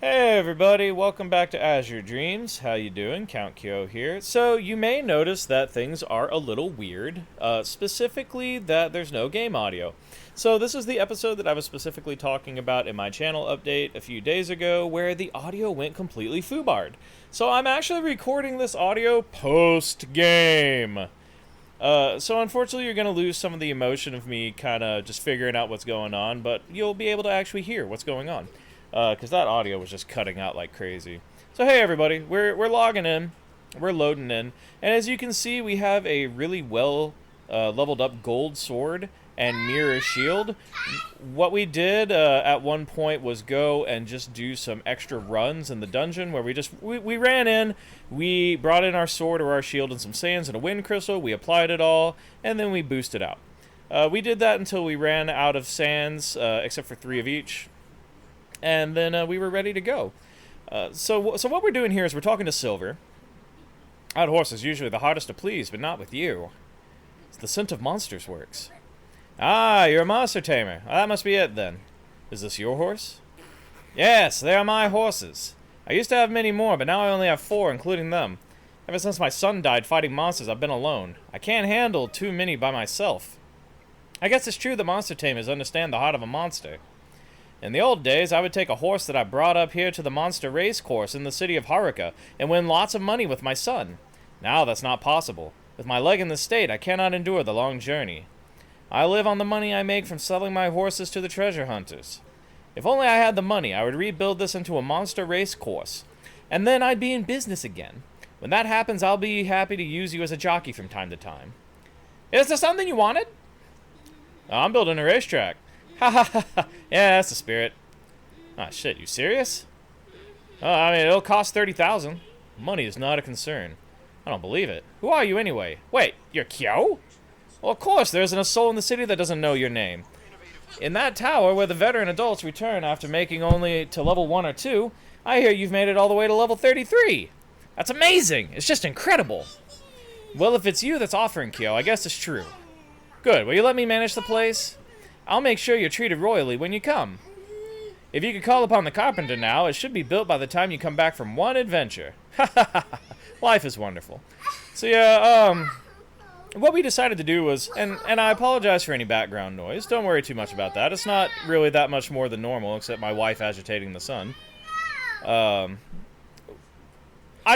Hey everybody, welcome back to Azure Dreams. How you doing? Count Kyo here. So you may notice that things are a little weird, specifically that there's no game audio. So this is the episode that I was specifically talking about in my channel update a few days ago where the audio went completely foobarred. So I'm actually recording this audio post-game. So unfortunately you're going to lose some of the emotion of me kind of just figuring out what's going on, but you'll be able to actually hear what's going on. Because that audio was just cutting out like crazy. So hey everybody, we're logging in, we're loading in, and as you can see we have a really well leveled up gold sword and mirror shield. What we did at one point was go and just do some extra runs in the dungeon where we ran in, we brought in our sword or our shield and some sands and a wind crystal, we applied it all, and then we boosted out. We did that until we ran out of sands, except for 3 of each. And then we were ready to go. So what we're doing here is we're talking to Silver. That horse is usually the hardest to please, but not with you. It's the scent of monsters works. Ah, you're a monster tamer. That must be it, then. Is this your horse? Yes, they are my horses. I used to have many more, but now I only have 4, including them. Ever since my son died fighting monsters, I've been alone. I can't handle too many by myself. I guess it's true that monster tamers understand the heart of a monster. In the old days, I would take a horse that I brought up here to the monster race course in the city of Haruka and win lots of money with my son. Now that's not possible. With my leg in the state, I cannot endure the long journey. I live on the money I make from selling my horses to the treasure hunters. If only I had the money, I would rebuild this into a monster race course. And then I'd be in business again. When that happens, I'll be happy to use you as a jockey from time to time. Is there something you wanted? I'm building a racetrack. Ha ha ha ha. Yeah, that's the spirit. Ah, shit, you serious? I mean, it'll cost 30,000. Money is not a concern. I don't believe it. Who are you anyway? Wait, you're Kyo? Well, of course, there isn't a soul in the city that doesn't know your name. In that tower where the veteran adults return after making only to level 1 or 2, I hear you've made it all the way to level 33. That's amazing. It's just incredible. Well, if it's you that's offering, Kyo, I guess it's true. Good. Will you let me manage the place? I'll make sure you're treated royally when you come. If you could call upon the carpenter now, it should be built by the time you come back from one adventure. Ha ha ha. Life is wonderful. So yeah, what we decided to do was, and I apologize for any background noise. Don't worry too much about that. It's not really that much more than normal, except my wife agitating the son. I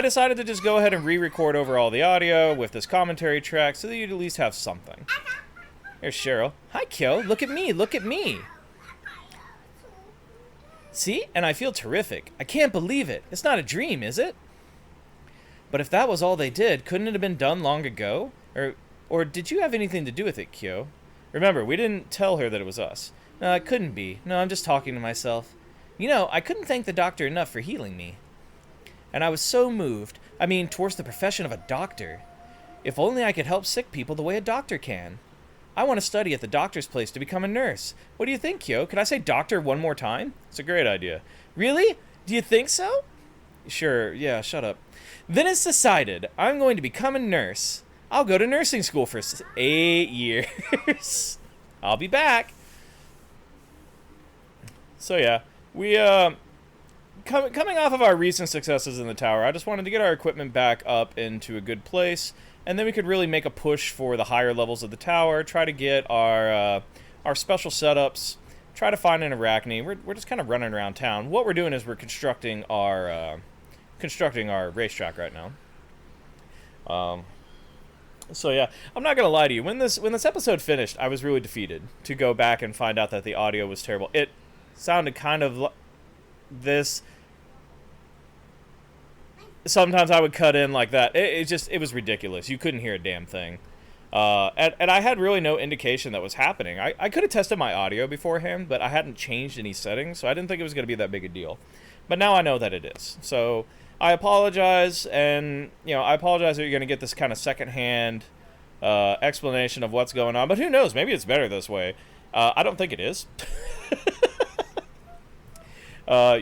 decided to just go ahead and re-record over all the audio with this commentary track so that you'd at least have something. Here's Cheryl. Hi, Kyo. Look at me. Look at me. See? And I feel terrific. I can't believe it. It's not a dream, is it? But if that was all they did, couldn't it have been done long ago? Or did you have anything to do with it, Kyo? Remember, we didn't tell her that it was us. No, it couldn't be. No, I'm just talking to myself. You know, I couldn't thank the doctor enough for healing me. And I was so moved. I mean, towards the profession of a doctor. If only I could help sick people the way a doctor can. I want to study at the doctor's place to become a nurse. What do you think, Kyo? Could I say doctor one more time? It's a great idea. Really? Do you think so? Sure, yeah, shut up. Then it's decided. I'm going to become a nurse. I'll go to nursing school for 8 years. I'll be back. So yeah, we, coming off of our recent successes in the tower, I just wanted to get our equipment back up into a good place. And then we could really make a push for the higher levels of the tower, try to get our special setups, try to find an arachne. We're just kind of running around town. What we're doing is we're constructing our racetrack right now. So yeah, I'm not gonna lie to you. When this episode finished, I was really defeated to go back and find out that the audio was terrible. It sounded kind of this. Sometimes I would cut in like that. It was ridiculous. You couldn't hear a damn thing. And I had really no indication that was happening. I could have tested my audio beforehand, but I hadn't changed any settings, so I didn't think it was going to be that big a deal. But now I know that it is. So I apologize, and I apologize that you're going to get this kind of secondhand explanation of what's going on. But who knows? Maybe it's better this way. I don't think it is.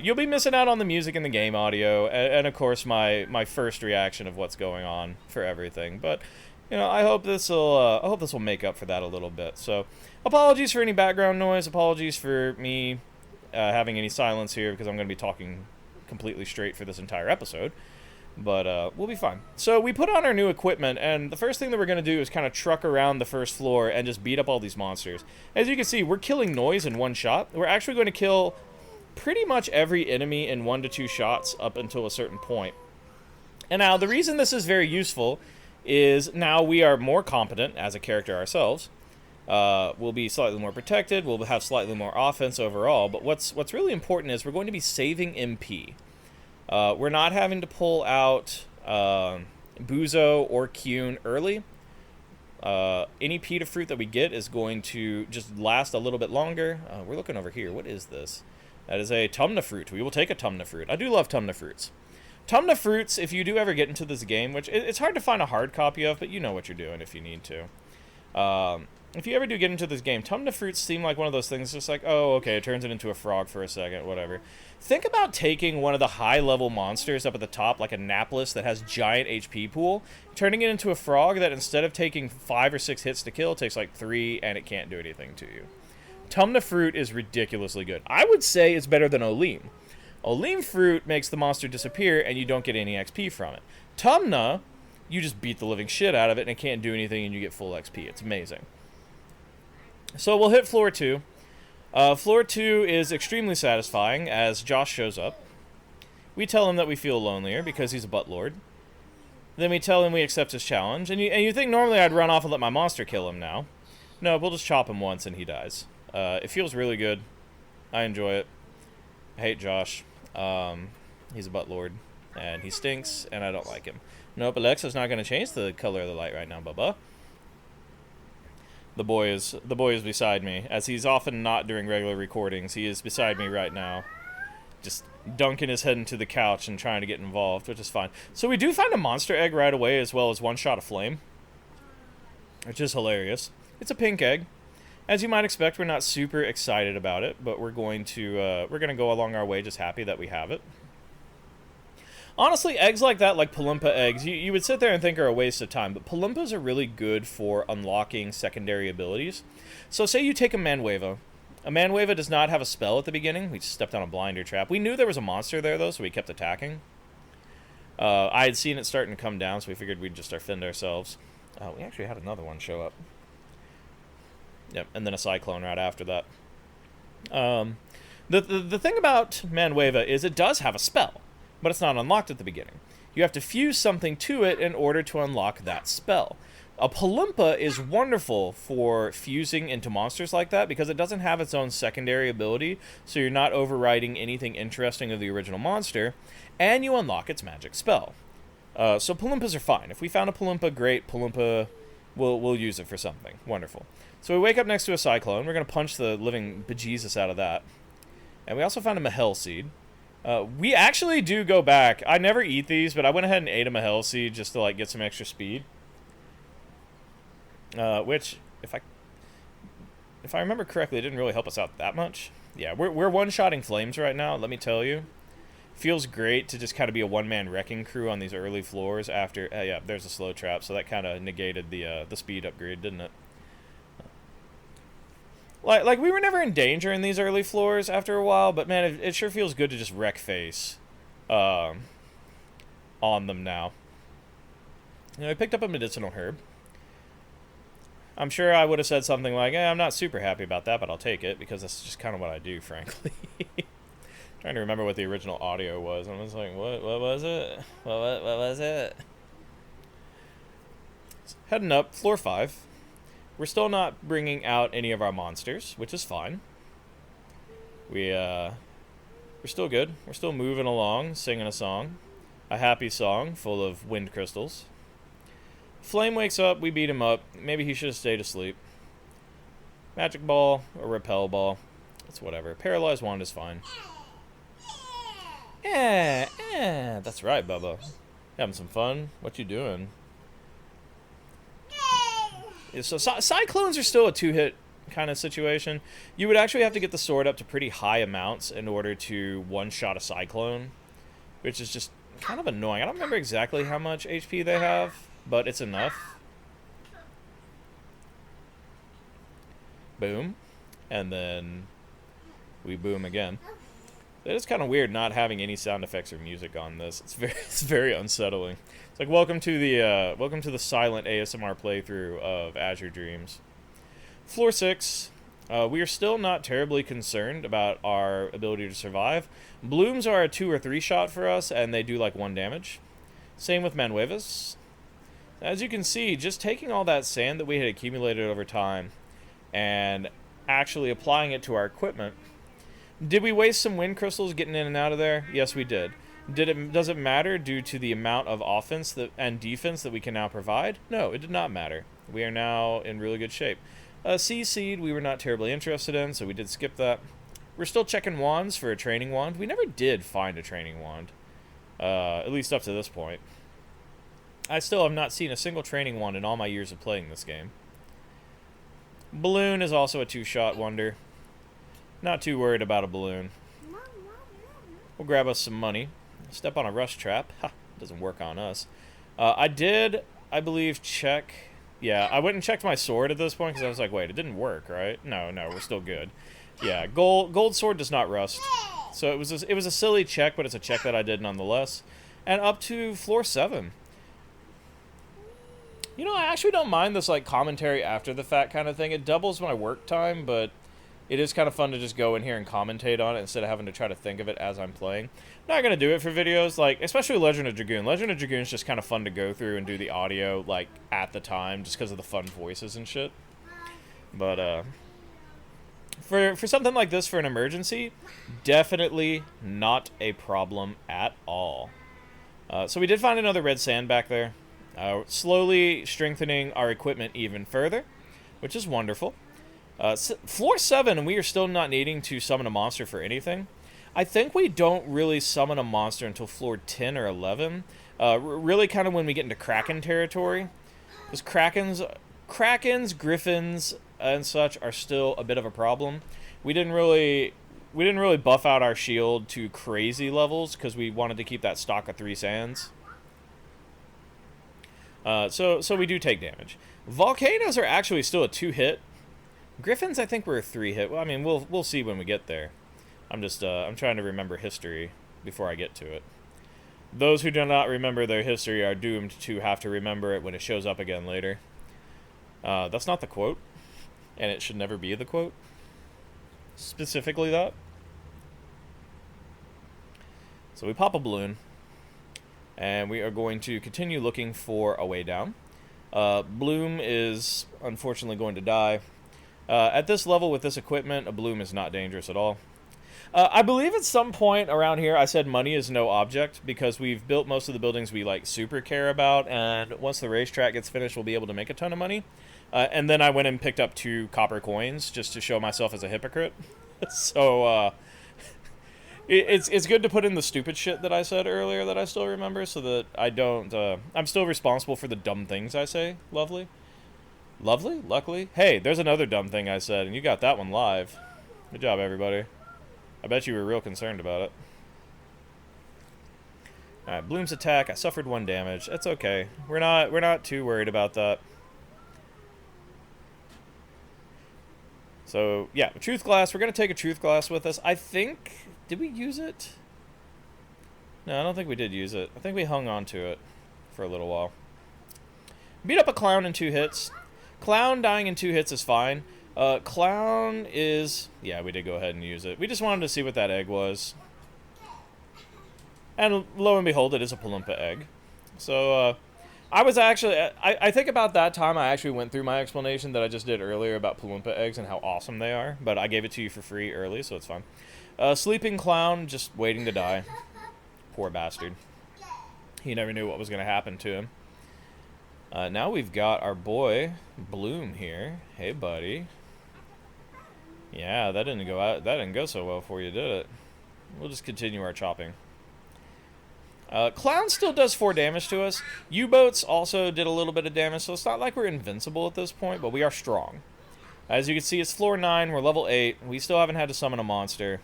You'll be missing out on the music and the game audio, and of course my first reaction of what's going on for everything. But I hope this will make up for that a little bit. So apologies for any background noise. Apologies for me having any silence here because I'm going to be talking completely straight for this entire episode. But we'll be fine. So we put on our new equipment, and the first thing that we're going to do is kind of truck around the first floor and just beat up all these monsters. As you can see, we're killing noise in one shot. We're actually going to kill pretty much every enemy in 1 to 2 shots up until a certain point. And now, the reason this is very useful is now we are more competent as a character ourselves. We'll be slightly more protected. We'll have slightly more offense overall. But what's really important is we're going to be saving MP. We're not having to pull out Buzo or Kyun early. Any Pita fruit that we get is going to just last a little bit longer. We're looking over here. What is this? That is a Tumna fruit. We will take a Tumna fruit. I do love Tumna fruits. Tumna fruits, if you do ever get into this game, which it's hard to find a hard copy of, but you know what you're doing if you need to. If you ever do get into this game, Tumna fruits seem like one of those things just like, oh, okay, it turns it into a frog for a second, whatever. Think about taking one of the high-level monsters up at the top, like a Naples that has giant HP pool, turning it into a frog that instead of taking 5 or 6 hits to kill, takes like 3, and it can't do anything to you. Tumna fruit is ridiculously good. I would say it's better than Olim. Olim fruit makes the monster disappear, and you don't get any XP from it. Tumna, you just beat the living shit out of it, and it can't do anything, and you get full XP. It's amazing. So we'll hit floor 2. Floor 2 is extremely satisfying as Josh shows up. We tell him that we feel lonelier because he's a butt lord. Then we tell him we accept his challenge. And you think normally I'd run off and let my monster kill him now. No, we'll just chop him once and he dies. It feels really good. I enjoy it. I hate Josh. He's a butt lord. And he stinks and I don't like him. Nope, Alexa's not going to change the color of the light right now, Bubba. The boy is beside me, as he's often not during regular recordings. He is beside me right now, just dunking his head into the couch and trying to get involved, which is fine. So we do find a monster egg right away, as well as one shot of flame, which is hilarious. It's a pink egg. As you might expect, we're not super excited about it, but we're going to go along our way just happy that we have it. Honestly, eggs like that, like Palumpa eggs, you would sit there and think are a waste of time, but Palumpas are really good for unlocking secondary abilities. So say you take a Manweva. A Manweva does not have a spell at the beginning. We just stepped on a blinder trap. We knew there was a monster there, though, so we kept attacking. I had seen it starting to come down, so we figured we'd just defend ourselves. We actually had another one show up. Yep, and then a Cyclone right after that. The thing about Manweva is it does have a spell, but it's not unlocked at the beginning. You have to fuse something to it in order to unlock that spell. A Palumpa is wonderful for fusing into monsters like that because it doesn't have its own secondary ability, so you're not overriding anything interesting of the original monster, and you unlock its magic spell. So Palumpas are fine. If we found a Palumpa, great. Palumpa, we'll use it for something. Wonderful. So we wake up next to a Cyclone. We're going to punch the living bejesus out of that. And we also found a Mahel Seed. We actually do go back. I never eat these, but I went ahead and ate a Mahel Seed just to like get some extra speed. Which, if I remember correctly, it didn't really help us out that much. Yeah, we're one-shotting flames right now, let me tell you. Feels great to just kind of be a one-man wrecking crew on these early floors after... yeah, there's a slow trap, so that kind of negated the speed upgrade, didn't it? Like we were never in danger in these early floors after a while, but man, it sure feels good to just wreck face on them now. You know, I picked up a medicinal herb. I'm sure I would have said something like, I'm not super happy about that, but I'll take it, because that's just kind of what I do, frankly. Trying to remember what the original audio was. I was like, what was it? What was it? Heading up, floor 5. We're still not bringing out any of our monsters, which is fine. We're still good. We're still moving along, singing a song. A happy song full of wind crystals. Flame wakes up, we beat him up. Maybe he should have stayed asleep. Magic ball or repel ball. It's whatever. Paralyzed wand is fine. Yeah, that's right, Bubba. Having some fun? What you doing? So Cyclones are still a 2-hit kind of situation. You would actually have to get the sword up to pretty high amounts in order to one-shot a Cyclone, which is just kind of annoying. I don't remember exactly how much HP they have, but it's enough. Boom. And then we boom again. It is kind of weird not having any sound effects or music on this. It's very unsettling. It's like welcome to the silent ASMR playthrough of Azure Dreams. Floor 6. We are still not terribly concerned about our ability to survive. Blooms are a 2 or 3 shot for us, and they do like 1 damage. Same with Manuevas. As you can see, just taking all that sand that we had accumulated over time and actually applying it to our equipment. Did we waste some wind crystals getting in and out of there? Yes, we did. Does it matter due to the amount of offense and defense that we can now provide? No, it did not matter. We are now in really good shape. Sea Seed we were not terribly interested in, so we did skip that. We're still checking wands for a training wand. We never did find a training wand, at least up to this point. I still have not seen a single training wand in all my years of playing this game. Balloon is also a 2-shot wonder. Not too worried about a balloon. We'll grab us some money. Step on a rush trap. Ha, doesn't work on us. I did, I believe, check. Yeah, I went and checked my sword at this point because I was like, wait, it didn't work, right? No, we're still good. Yeah, gold sword does not rust. So it was a silly check, but it's a check that I did nonetheless. And up to floor 7. You know, I actually don't mind this like commentary after the fact kind of thing. It doubles my work time, but it is kind of fun to just go in here and commentate on it instead of having to try to think of it as I'm playing. I'm not going to do it for videos, like, especially Legend of Dragoon. Legend of Dragoon is just kind of fun to go through and do the audio, like, at the time, just because of the fun voices and shit. But, for something like this, for an emergency, definitely not a problem at all. So we did find another red sand back there. Slowly strengthening our equipment even further, which is wonderful. Floor 7, and we are still not needing to summon a monster for anything. I think we don't really summon a monster until floor 10 or 11. Really kind of when we get into Kraken territory. Because Krakens, Griffins, and such are still a bit of a problem. We didn't really buff out our shield to crazy levels because we wanted to keep that stock of 3 sands. So we do take damage. Volcanoes are actually still a 2-hit. Griffins, I think, were a 3-hit. Well, I mean, we'll see when we get there. I'm trying to remember history before I get to it. Those who do not remember their history are doomed to have to remember it when it shows up again later. That's not the quote, and it should never be the quote. Specifically that. So we pop a balloon, and we are going to continue looking for a way down. Bloom is unfortunately going to die. At this level with this equipment, a bloom is not dangerous at all. I believe at some point around here I said money is no object because we've built most of the buildings we like super care about, and once the racetrack gets finished we'll be able to make a ton of money. And then I went and picked up 2 copper coins just to show myself as a hypocrite. So it's good to put in the stupid shit that I said earlier that I still remember so that I don't I'm still responsible for the dumb things I say. Lovely? Luckily? Hey, there's another dumb thing I said, and you got that one live. Good job, everybody. I bet you were real concerned about it. Alright, Bloom's attack. I suffered 1 damage. It's okay. We're not too worried about that. So, yeah, Truth Glass. We're going to take a Truth Glass with us. I think... Did we use it? No, I don't think we did use it. I think we hung on to it for a little while. Beat up a clown in 2 hits. Clown dying in 2 hits is fine. Clown is... Yeah, we did go ahead and use it. We just wanted to see what that egg was. And lo and behold, it is a Palumpa egg. So, I was actually... I think about that time I actually went through my explanation that I just did earlier about Palumpa eggs and how awesome they are. But I gave it to you for free early, so it's fine. Sleeping Clown, just waiting to die. Poor bastard. He never knew what was going to happen to him. Now we've got our boy, Bloom, here. Hey, buddy. Yeah, that didn't go so well for you, did it? We'll just continue our chopping. Clown still does 4 damage to us. U-boats also did a little bit of damage, so it's not like we're invincible at this point, but we are strong. As you can see, it's floor 9, we're level 8. We still haven't had to summon a monster.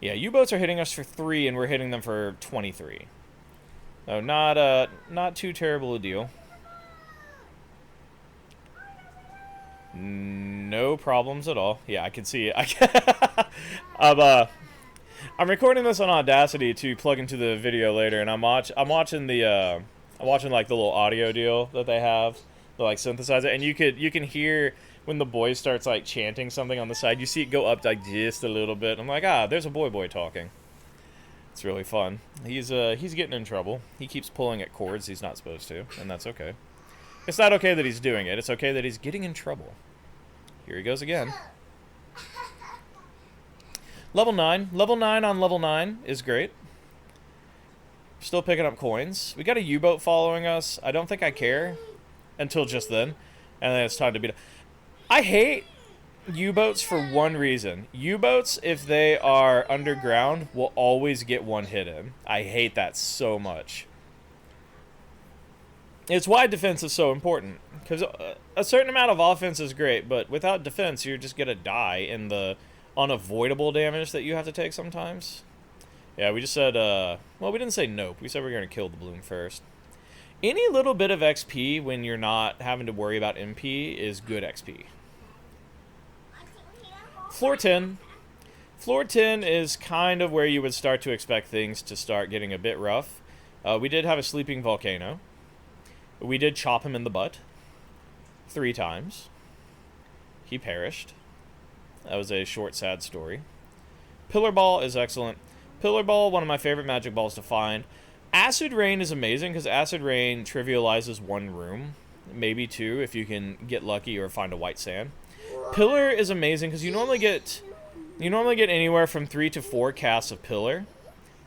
Yeah, U-boats are hitting us for 3, and we're hitting them for 23. So not too terrible a deal. No problems at all. Yeah, I can see it. I'm recording this on Audacity to plug into the video later, and I'm watching like the little audio deal that they have, the like synthesizer, and you can hear when the boy starts like chanting something on the side. You see it go up like just a little bit. I'm like, there's a boy talking. It's really fun. He's getting in trouble. He keeps pulling at chords he's not supposed to, and that's okay. It's not okay that he's doing it. It's okay that he's getting in trouble. Here he goes again. Level 9. Level 9 on level 9 is great. Still picking up coins. We got a U-boat following us. I don't think I care until just then. And then it's time to beat it. I hate U-boats for one reason. U-boats, if they are underground, will always get one hit in. I hate that so much. It's why defense is so important. Because a certain amount of offense is great, but without defense, you're just going to die in the unavoidable damage that you have to take sometimes. Yeah, we just said, well, we didn't say nope. We said we were going to kill the bloom first. Any little bit of XP when you're not having to worry about MP is good XP. Floor 10. Floor 10 is kind of where you would start to expect things to start getting a bit rough. We did have a sleeping volcano. We did chop him in the butt 3 times. He perished. That was a short, sad story. Pillar Ball is excellent. Pillar Ball, one of my favorite magic balls to find. Acid Rain is amazing because Acid Rain trivializes 1 room, maybe 2 if you can get lucky or find a white sand. Pillar is amazing because you normally get anywhere from 3 to 4 casts of Pillar,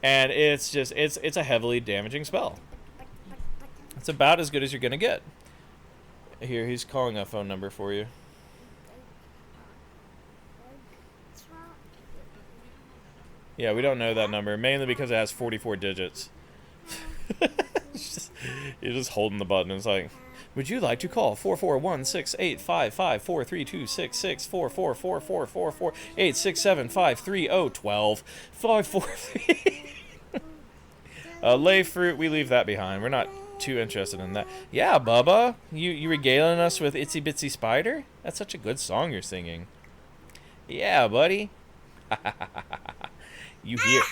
and it's a heavily damaging spell. It's about as good as you're gonna get. Here, he's calling a phone number for you. Yeah, we don't know that number, mainly because it has 44 digits. You're just holding the button. It's like, would you like to call 441-685-5432664444486675305301254. Lay fruit, we leave that behind. We're not too interested in that. Yeah, Bubba, you regaling us with Itsy Bitsy Spider? That's such a good song you're singing. Yeah, buddy. You hear?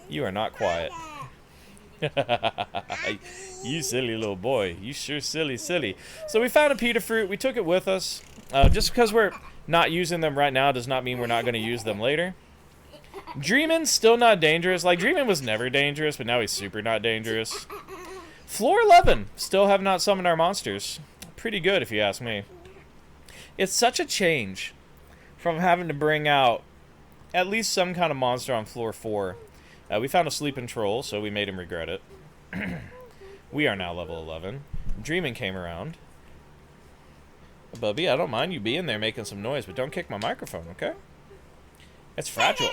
You are not quiet. You silly little boy. You sure silly. So we found a pita fruit. We took it with us. Just because we're not using them right now does not mean we're not going to use them later. Dreamin' still not dangerous. Like, Dreamin' was never dangerous, but now he's super not dangerous. Floor 11. Still have not summoned our monsters. Pretty good, if you ask me. It's such a change from having to bring out at least some kind of monster on floor 4. We found a sleeping troll, so we made him regret it. We are now level 11. Dreamin' came around. Bubby, I don't mind you being there making some noise, but don't kick my microphone, okay? It's fragile.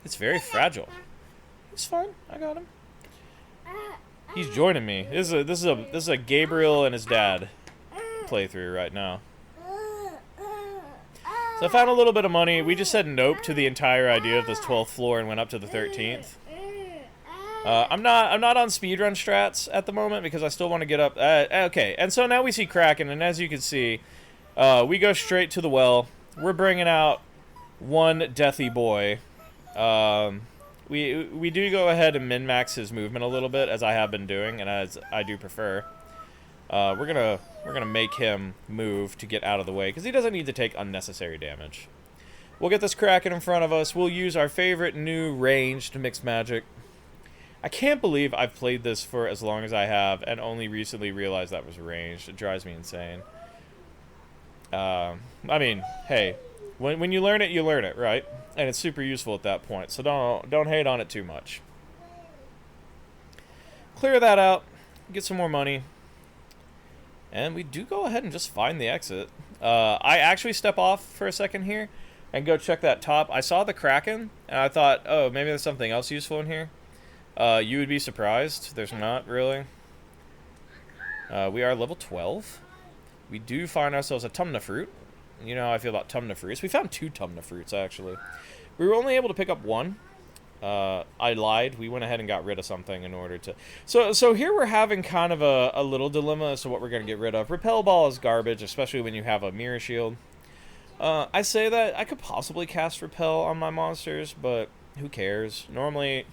It's very fragile. It's fine. I got him. He's joining me. This is a Gabriel and his dad playthrough right now. So I found a little bit of money. We just said nope to the entire idea of this 12th floor and went up to the 13th. I'm not on speedrun strats at the moment because I still want to get up. Okay, and so now we see Kraken, and as you can see, we go straight to the well. We're bringing out one deathy boy. We do go ahead and min-max his movement a little bit, as I have been doing, and as I do prefer. We're gonna make him move to get out of the way because he doesn't need to take unnecessary damage. We'll get this Kraken in front of us. We'll use our favorite new ranged mixed magic. I can't believe I've played this for as long as I have and only recently realized that was ranged. It drives me insane. I mean, hey, when you learn it, right? And it's super useful at that point. So don't hate on it too much. Clear that out. Get some more money. And we do go ahead and just find the exit. I actually step off for a second here and go check that top. I saw the Kraken, and I thought, oh, maybe there's something else useful in here. You would be surprised. There's not, really. We are level 12. We do find ourselves a Tumna fruit. You know how I feel about Tumna fruits. We found 2 Tumna fruits, actually. We were only able to pick up 1. I lied. We went ahead and got rid of something in order to... So here we're having kind of a little dilemma as to what we're going to get rid of. Repel Ball is garbage, especially when you have a Mirror Shield. I say that I could possibly cast Repel on my monsters, but who cares? Normally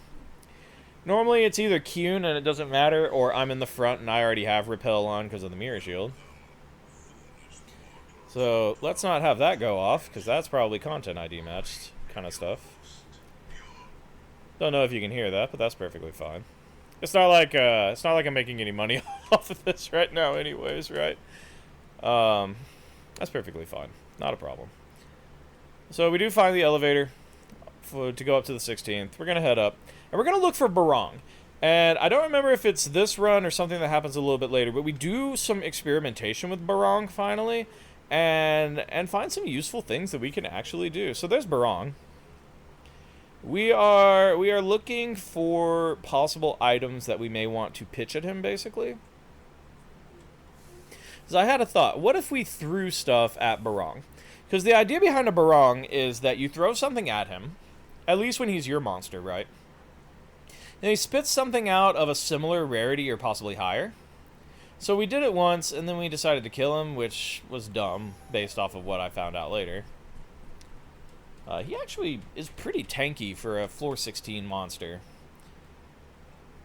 it's either Qn and it doesn't matter, or I'm in the front and I already have Repel on because of the Mirror Shield. So let's not have that go off, because that's probably content ID matched kind of stuff. Don't know if you can hear that, but that's perfectly fine. It's not like I'm making any money off of this right now, anyways, right? That's perfectly fine, not a problem. So we do find the elevator to go up to the 16th. We're gonna head up, and we're gonna look for Barong. And I don't remember if it's this run or something that happens a little bit later, but we do some experimentation with Barong finally, and find some useful things that we can actually do. So there's Barong. We are looking for possible items that we may want to pitch at him, basically. So I had a thought. What if we threw stuff at Barong? Because the idea behind a Barong is that you throw something at him, at least when he's your monster, right? And he spits something out of a similar rarity or possibly higher. So we did it once, and then we decided to kill him, which was dumb, based off of what I found out later. He actually is pretty tanky for a floor 16 monster.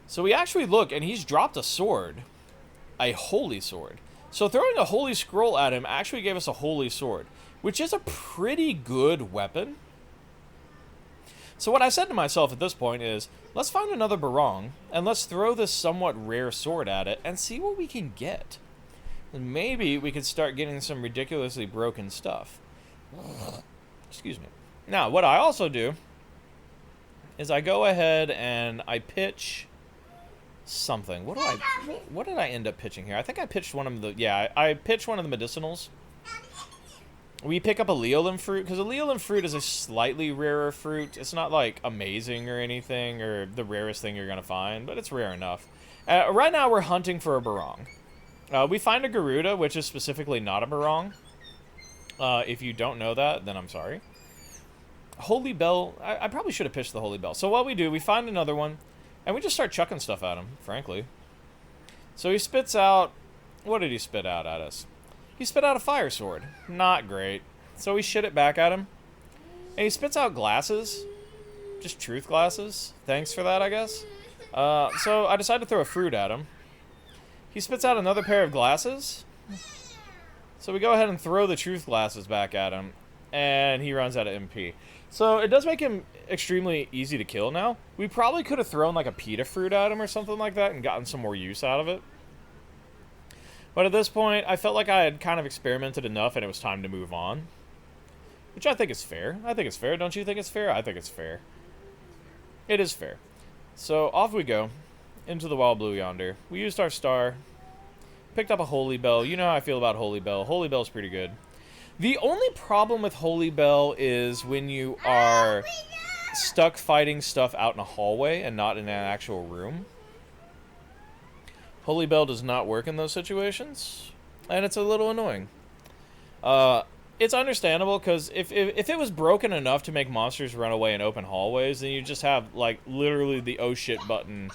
So we actually look, and he's dropped a sword. A holy sword. So throwing a holy scroll at him actually gave us a holy sword, which is a pretty good weapon. So what I said to myself at this point is, let's find another Barong, and let's throw this somewhat rare sword at it, and see what we can get. And maybe we could start getting some ridiculously broken stuff. Excuse me. Now, what I also do is I go ahead and I pitch something. What did I end up pitching here? I think I pitched one of the, yeah, I pitched one of the medicinals. We pick up a Leolin fruit, because a Leolin fruit is a slightly rarer fruit. It's not, like, amazing or anything, or the rarest thing you're going to find, but it's rare enough. Right now, we're hunting for a Barong. We find a Garuda, which is specifically not a Barong. If you don't know that, then I'm sorry. Holy Bell, I probably should have pitched the Holy Bell. So what we do, we find another one, and we just start chucking stuff at him, frankly. So he spits out, what did he spit out at us? He spit out a fire sword. Not great. So we shit it back at him. And he spits out glasses. Just truth glasses. Thanks for that, I guess. So I decided to throw a fruit at him. He spits out another pair of glasses. So we go ahead and throw the truth glasses back at him. And he runs out of MP. So it does make him extremely easy to kill now. We probably could have thrown like a pita fruit at him or something like that and gotten some more use out of it. But at this point, I felt like I had kind of experimented enough and it was time to move on. Which I think is fair. I think it's fair. Don't you think it's fair? I think it's fair. It is fair. So off we go. Into the wild blue yonder. We used our star. Picked up a Holy Bell. You know how I feel about Holy Bell. Holy Bell's pretty good. The only problem with Holy Bell is when you are stuck fighting stuff out in a hallway and not in an actual room. Holy Bell does not work in those situations, and it's a little annoying. It's understandable, because if it was broken enough to make monsters run away in open hallways, then you just have, like, literally the oh shit button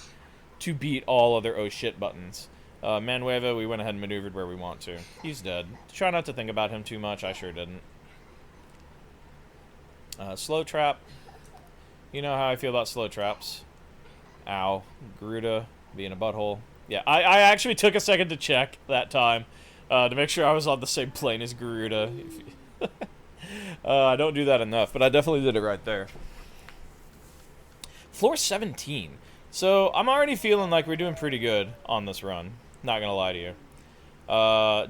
to beat all other oh shit buttons. Manueva, we went ahead and maneuvered where we want to. He's dead. Try not to think about him too much. I sure didn't. Slow trap. You know how I feel about slow traps. Ow. Garuda being a butthole. Yeah, I actually took a second to check that time to make sure I was on the same plane as Garuda. I don't do that enough, but I definitely did it right there. Floor 17. So I'm already feeling like we're doing pretty good on this run. Not gonna lie to you.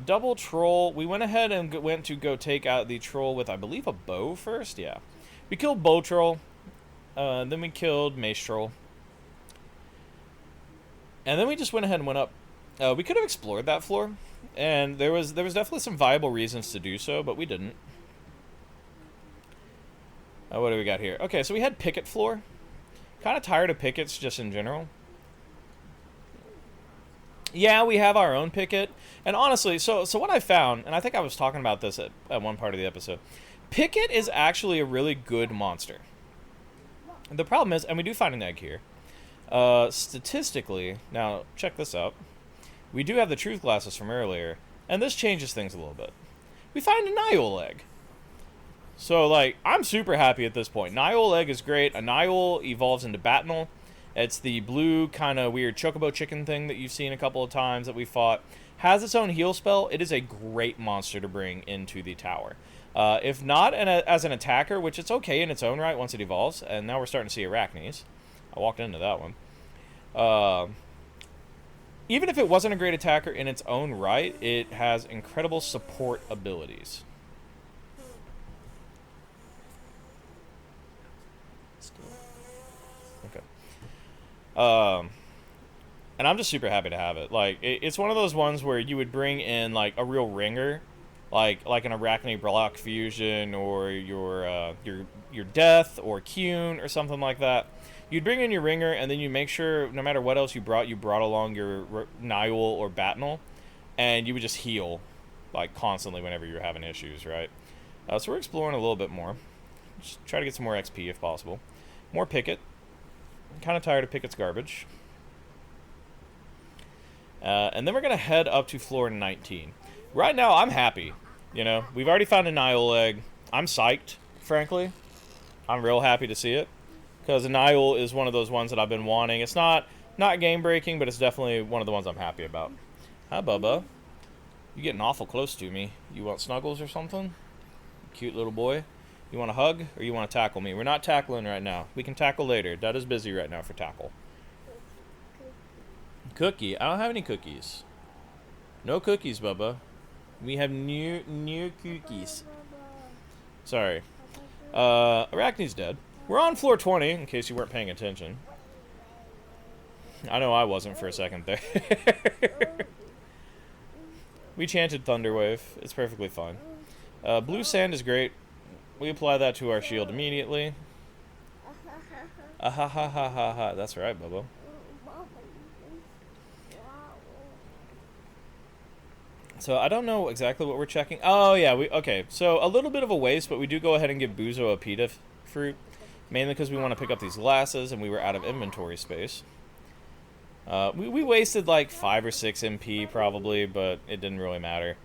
Double troll. We went ahead and went to go take out the troll with, I believe, a bow first. Yeah, we killed bow troll. Then we killed mace troll. And then we just went ahead and went up. We could have explored that floor, and there was definitely some viable reasons to do so, but we didn't. What do we got here? Okay, so we had picket floor. Kind of tired of pickets just in general. Yeah, we have our own picket. And honestly, so what I found, and I think I was talking about this at one part of the episode, picket is actually a really good monster. The problem is, and we do find an egg here, statistically, now check this out, we do have the truth glasses from earlier, and this changes things a little bit. We find a Niol egg. So, like, I'm super happy at this point. Nihil Egg is great. A Nihil evolves into Batnal. It's the blue kind of weird chocobo chicken thing that you've seen a couple of times that we fought. Has its own heal spell. It is a great monster to bring into the tower. If not as an attacker, which it's okay in its own right once it evolves. And now we're starting to see Arachnes. I walked into that one. Even if it wasn't a great attacker in its own right, it has incredible support abilities. Okay. And I'm just super happy to have it. Like, it's one of those ones where you would bring in, like, a real ringer, like an Arachne Block Fusion, or your Death, or Kyun, or something like that. You'd bring in your ringer, and then you make sure, no matter what else you brought along your Nihil or Batnal, and you would just heal, like, constantly whenever you're having issues, right? So we're exploring a little bit more. Just try to get some more XP if possible. More Picket. I'm kind of tired of Picket's garbage. And then we're going to head up to floor 19. Right now, I'm happy. You know, we've already found a Nihil Egg. I'm psyched, frankly. I'm real happy to see it. Because a Nihil is one of those ones that I've been wanting. It's not game-breaking, but it's definitely one of the ones I'm happy about. Hi, Bubba. You're getting awful close to me. You want snuggles or something? Cute little boy. You want a hug, or you want to tackle me? We're not tackling right now. We can tackle later. Dad is busy right now for tackle. Cookie. I don't have any cookies. No cookies, Bubba. We have new cookies. Sorry. Arachne's dead. We're on floor 20, in case you weren't paying attention. I know I wasn't for a second there. We chanted Thunderwave. It's perfectly fine. Blue sand is great. We apply that to our shield immediately. Ah ha ha ha ha ha. That's right, Bubba. So I don't know exactly what we're checking. Oh yeah, okay. So a little bit of a waste, but we do go ahead and give Buzo a pita fruit, mainly because we want to pick up these glasses, and we were out of inventory space. We wasted like 5 or 6 MP probably, but it didn't really matter.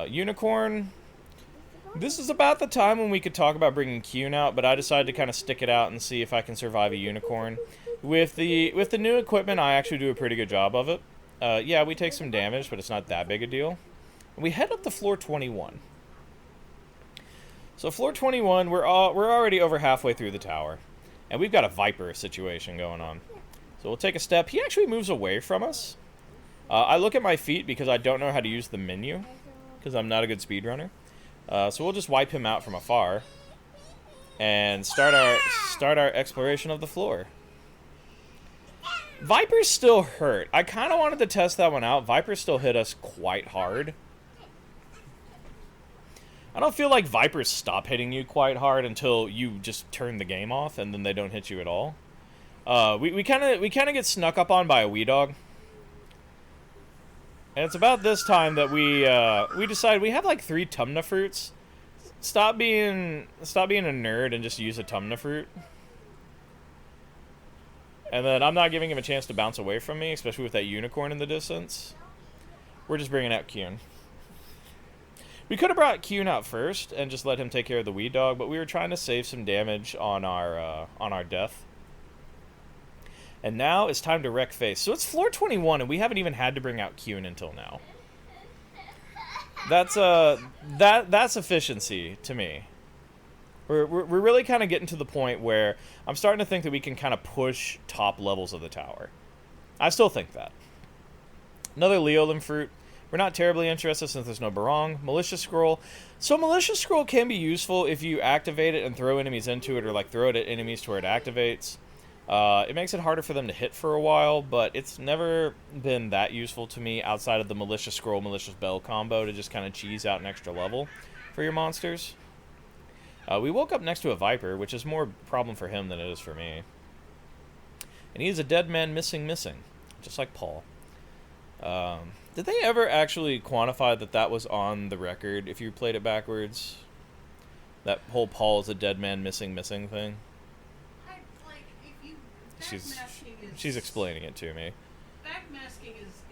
Unicorn. This is about the time when we could talk about bringing Kyun out, but I decided to kind of stick it out and see if I can survive a unicorn. With the new equipment, I actually do a pretty good job of it. Yeah, we take some damage, but it's not that big a deal. We head up to floor 21. So floor 21, we're already over halfway through the tower, and we've got a Viper situation going on. So we'll take a step. He actually moves away from us. I look at my feet because I don't know how to use the menu, because I'm not a good speedrunner. So we'll just wipe him out from afar and start our exploration of the floor. Vipers still hurt. I kind of wanted to test that one out. Vipers still hit us quite hard. I don't feel like Vipers stop hitting you quite hard until you just turn the game off, and then they don't hit you at all. We kind of get snuck up on by a wee dog. And it's about this time that we decide we have like 3 Tumna fruits. Stop being a nerd and just use a Tumna fruit. And then I'm not giving him a chance to bounce away from me, especially with that unicorn in the distance. We're just bringing out Kyun. We could have brought Kyun out first and just let him take care of the wee dog, but we were trying to save some damage on our death. And now it's time to wreck face. So it's floor 21, and we haven't even had to bring out Kyun until now. That's efficiency to me. We're really kind of getting to the point where I'm starting to think that we can kind of push top levels of the tower. I still think that. Another Leolin fruit. We're not terribly interested since there's no Barong. Malicious Scroll. So Malicious Scroll can be useful if you activate it and throw enemies into it, or like throw it at enemies to where it activates. It makes it harder for them to hit for a while, but it's never been that useful to me outside of the Malicious Scroll, Malicious Bell combo to just kind of cheese out an extra level for your monsters. We woke up next to a Viper, which is more a problem for him than it is for me. And he's a dead man missing, just like Paul. Did they ever actually quantify that was on the record if you played it backwards? That whole Paul is a dead man missing thing? She's explaining it to me. Backmasking is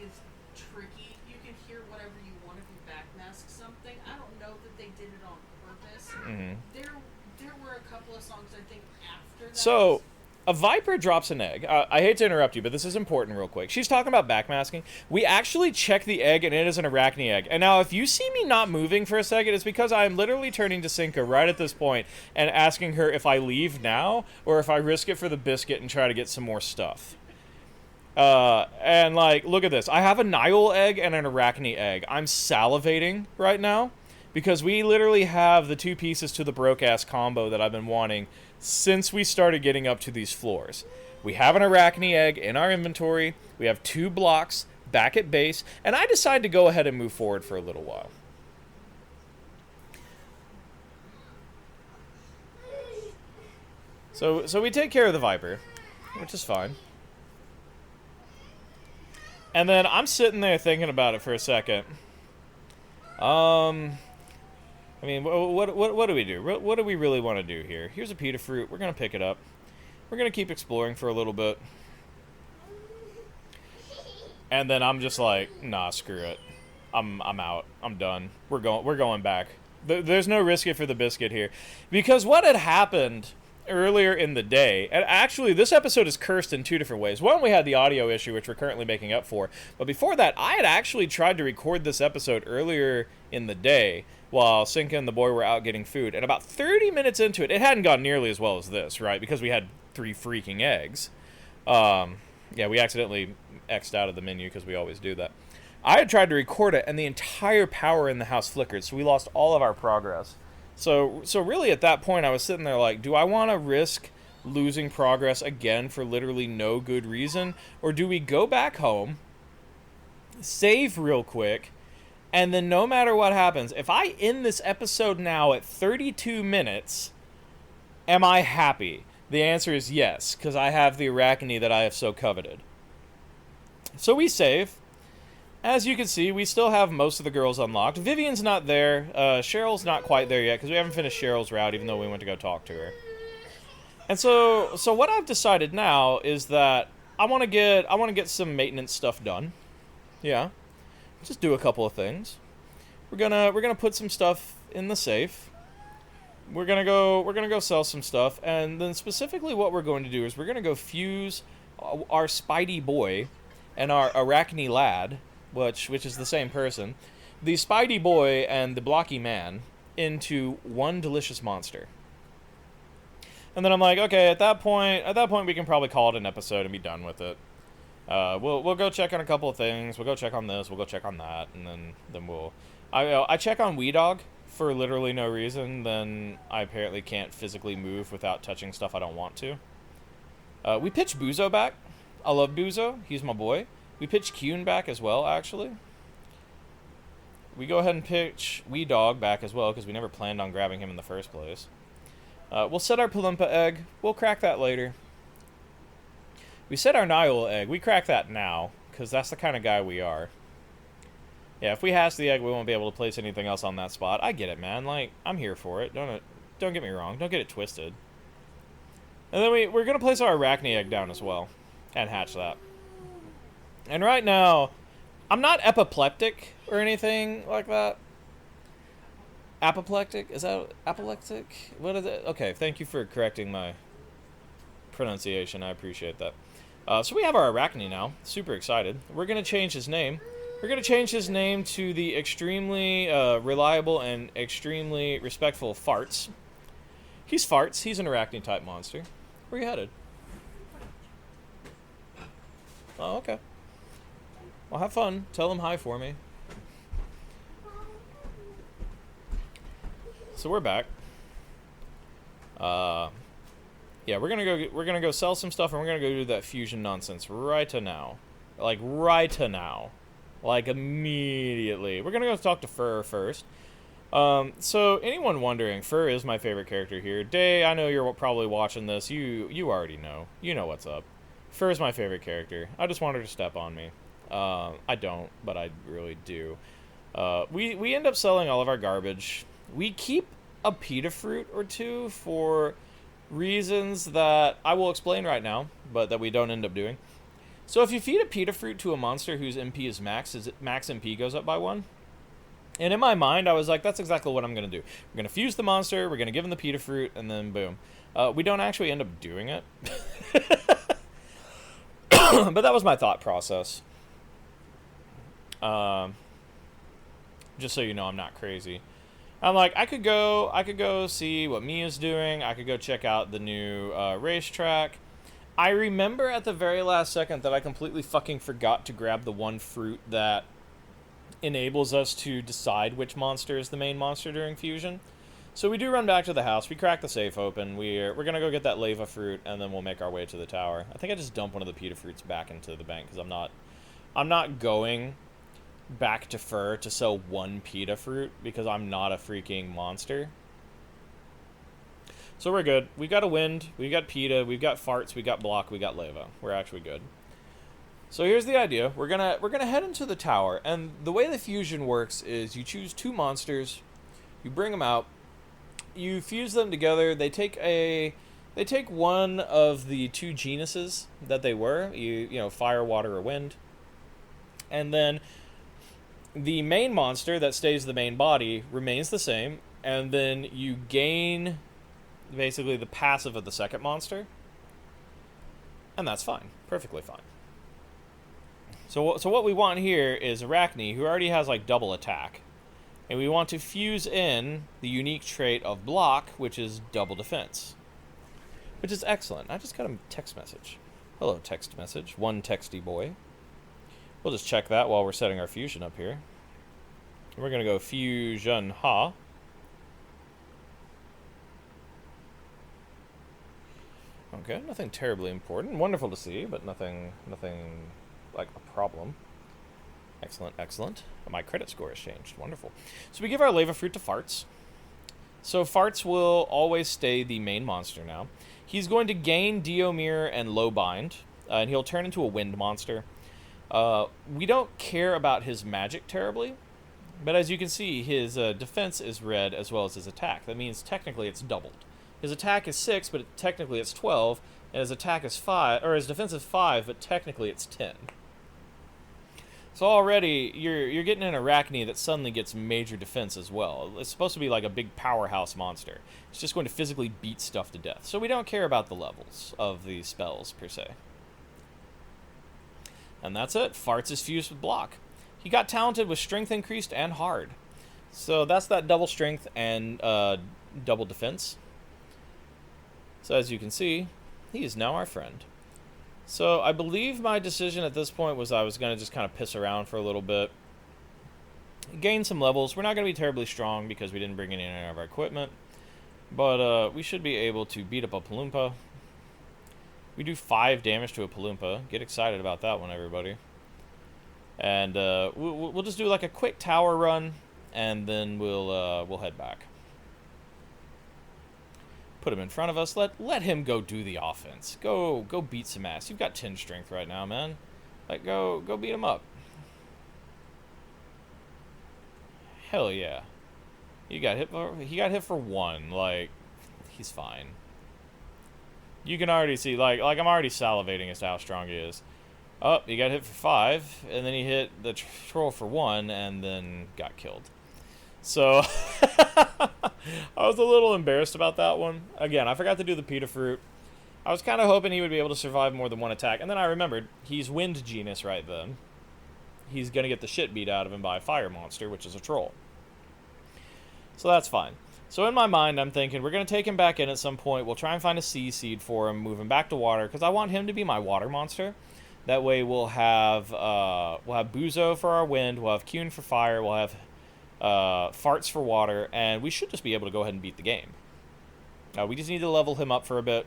tricky. You can hear whatever you want if you backmask something. I don't know that they did it on purpose. there were a couple of songs I think after that. So, a viper drops an egg. I hate to interrupt you, but this is important real quick. She's talking about backmasking. We actually check the egg, and it is an arachne egg. And now, if you see me not moving for a second, it's because I'm literally turning to Cinca right at this point and asking her if I leave now or if I risk it for the biscuit and try to get some more stuff. And, like, look at this. I have a Nihil egg and an arachne egg. I'm salivating right now because we literally have the two pieces to the broke-ass combo that I've been wanting since we started getting up to these floors. We have an arachne egg in our inventory. We have 2 blocks back at base. And I decided to go ahead and move forward for a little while. So we take care of the viper, which is fine. And then I'm sitting there thinking about it for a second. I mean, what do we do? What do we really want to do here? Here's a pita fruit. We're going to pick it up. We're going to keep exploring for a little bit. And then I'm just like, nah, screw it. I'm out. I'm done. We're going back. There's no risk it for the biscuit here. Because what had happened earlier in the day, and actually this episode is cursed in 2 different ways. One, we had the audio issue, which we're currently making up for. But before that, I had actually tried to record this episode earlier in the day while Cinca and the boy were out getting food. And about 30 minutes into it, it hadn't gone nearly as well as this, right? Because we had 3 freaking eggs. Yeah, we accidentally X'd out of the menu because we always do that. I had tried to record it, and the entire power in the house flickered, so we lost all of our progress. So really at that point, I was sitting there like, do I want to risk losing progress again for literally no good reason? Or do we go back home, save real quick, and then no matter what happens, if I end this episode now at 32 minutes, am I happy? The answer is yes, because I have the arachne that I have so coveted. So we save. As you can see, we still have most of the girls unlocked. Vivian's not there. Cheryl's not quite there yet, because we haven't finished Cheryl's route, even though we went to go talk to her. And so what I've decided now is that I want to get some maintenance stuff done. Yeah, just do a couple of things. We're gonna put some stuff in the safe. We're gonna go sell some stuff, and then specifically what we're going to do is we're gonna go fuse our Spidey boy and our arachne lad, which is the same person, the Spidey boy and the blocky man, into one delicious monster. And then I'm like, okay, at that point we can probably call it an episode and be done with it. We'll go check on a couple of things. We'll go check on this. We'll go check on that, and then we'll. I check on Weedog for literally no reason. Then I apparently can't physically move without touching stuff I don't want to. We pitch Buzo back. I love Buzo. He's my boy. We pitch Kyun back as well, actually. We go ahead and pitch Weedog back as well, because we never planned on grabbing him in the first place. We'll set our Palimpa egg. We'll crack that later. We set our Nihil egg. We crack that now, because that's the kind of guy we are. Yeah, if we hatch the egg, we won't be able to place anything else on that spot. I get it, man. Like, I'm here for it. Don't get me wrong. Don't get it twisted. And then we're going to place our arachne egg down as well, and hatch that. And right now, I'm not apoplectic or anything like that. Apoplectic? Is that apoplectic? What is it? Okay, thank you for correcting my pronunciation. I appreciate that. So we have our arachne now. Super excited. We're going to change his name. We're going to change his name to the extremely reliable and extremely respectful Farts. He's Farts. He's an arachne-type monster. Where are you headed? Oh, okay. Well, have fun. Tell him hi for me. So we're back. Yeah, we're gonna go sell some stuff, and we're gonna go do that fusion nonsense right now. Like right now. Like immediately. We're gonna go talk to Fur first. So anyone wondering, Fur is my favorite character here. Day, I know you're probably watching this. You already know. You know what's up. Fur is my favorite character. I just want her to step on me. I don't, but I really do. We end up selling all of our garbage. We keep a pita fruit or two for reasons that I will explain right now, but that we don't end up doing. So if you feed a pita fruit to a monster whose MP is max MP goes up by 1. And in my mind, I was like, that's exactly what I'm going to do. We're going to fuse the monster, we're going to give him the pita fruit, and then boom. We don't actually end up doing it. But that was my thought process. Just so you know, I'm not crazy. I'm like, I could go see what Mia's doing. I could go check out the new racetrack. I remember at the very last second that I completely fucking forgot to grab the one fruit that enables us to decide which monster is the main monster during fusion. So we do run back to the house. We crack the safe open. We're gonna go get that lava fruit, and then we'll make our way to the tower. I think I just dumped one of the pita fruits back into the bank because I'm not going back to Fur to sell one pita fruit because I'm not a freaking monster. So we're good. We got a wind, we got pita, we've got farts, we got block, we got lava. We're actually good. So here's the idea. We're gonna head into the tower, and the way the fusion works is you choose two monsters, you bring them out, you fuse them together. They take one of the two genuses that they were, you know, fire, water, or wind, and then the main monster that stays the main body remains the same, and then you gain basically the passive of the second monster, and that's fine, perfectly fine. So what we want here is Arachne, who already has like double attack, and we want to fuse in the unique trait of block, which is double defense, which is excellent. I just got a text message. Hello, text message. One texty boy. We'll just check that while we're setting our fusion up here. We're going to go fusion ha. Okay, nothing terribly important. Wonderful to see, but nothing like a problem. Excellent, excellent. My credit score has changed. Wonderful. So we give our lava fruit to Farts. So Farts will always stay the main monster now. He's going to gain Diomir and Low Bind, and he'll turn into a wind monster. We don't care about his magic terribly, but as you can see, his defense is red as well as his attack. That means technically it's doubled. His attack is 6, but technically it's 12, and his attack is 5, or his defense is 5, but technically it's 10. So already you're getting an Arachne that suddenly gets major defense as well. It's supposed to be like a big powerhouse monster. It's just going to physically beat stuff to death. So we don't care about the levels of the spells per se. And that's it. Farts is fused with block. He got talented with strength increased and hard. So that's that double strength and double defense. So as you can see, he is now our friend. So I believe my decision at this point was I was going to just kind of piss around for a little bit. Gain some levels. We're not going to be terribly strong because we didn't bring in any of our equipment. But we should be able to beat up a Palumpa. We do 5 damage to a Palumpa. Get excited about that one, everybody. And we'll just do like a quick tower run, and then we'll head back. Put him in front of us. Let him go do the offense. Go beat some ass. You've got 10 strength right now, man. Like go beat him up. Hell yeah. He got hit for 1. Like, he's fine. You can already see, like I'm already salivating as to how strong he is. Oh, he got hit for 5, and then he hit the troll for 1, and then got killed. So, I was a little embarrassed about that one. Again, I forgot to do the pita fruit. I was kind of hoping he would be able to survive more than one attack, and then I remembered, he's Wind Genus right then. He's going to get the shit beat out of him by a fire monster, which is a troll. So that's fine. So in my mind, I'm thinking, we're going to take him back in at some point. We'll try and find a sea seed for him, move him back to water, because I want him to be my water monster. That way we'll have Buzo for our wind, we'll have Kuhn for fire, we'll have Farts for water, and we should just be able to go ahead and beat the game. We just need to level him up for a bit,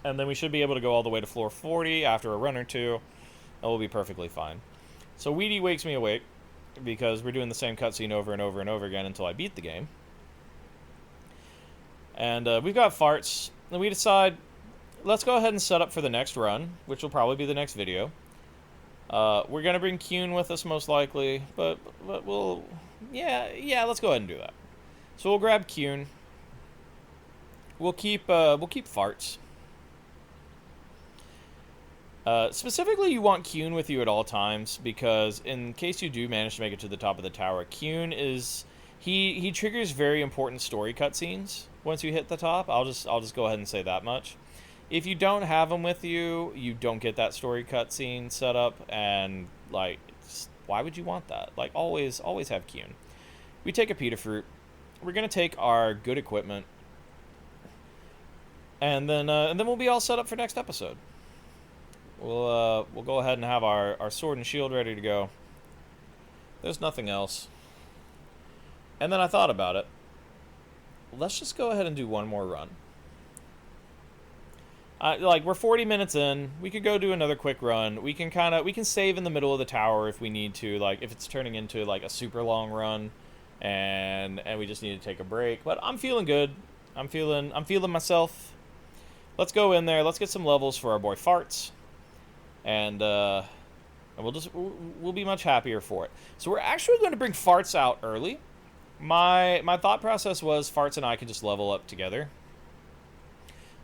and then we should be able to go all the way to floor 40 after a run or two, and we'll be perfectly fine. So Weedy wakes me awake, because we're doing the same cutscene over and over and over again until I beat the game. And we've got Farts, and we decide, let's go ahead and set up for the next run, which will probably be the next video. We're going to bring Kuhn with us most likely, but we'll... Yeah, let's go ahead and do that. So we'll grab Kuhn. We'll keep Farts. Specifically, you want Kuhn with you at all times, because in case you do manage to make it to the top of the tower, Kuhn is... He triggers very important story cutscenes once you hit the top. I'll just go ahead and say that much. If you don't have him with you, you don't get that story cutscene set up, and, like, why would you want that? Like, always have Kuhn. We take a pita fruit. We're going to take our good equipment, and then we'll be all set up for next episode. We'll go ahead and have our sword and shield ready to go. There's nothing else. And then I thought about it. Let's just go ahead and do one more run. Like, we're 40 minutes in. We could go do another quick run. We can save in the middle of the tower if we need to. Like, if it's turning into like a super long run, and we just need to take a break. But I'm feeling good. I'm feeling myself. Let's go in there. Let's get some levels for our boy Farts, and we'll be much happier for it. So we're actually going to bring Farts out early. My thought process was Farts and I could just level up together.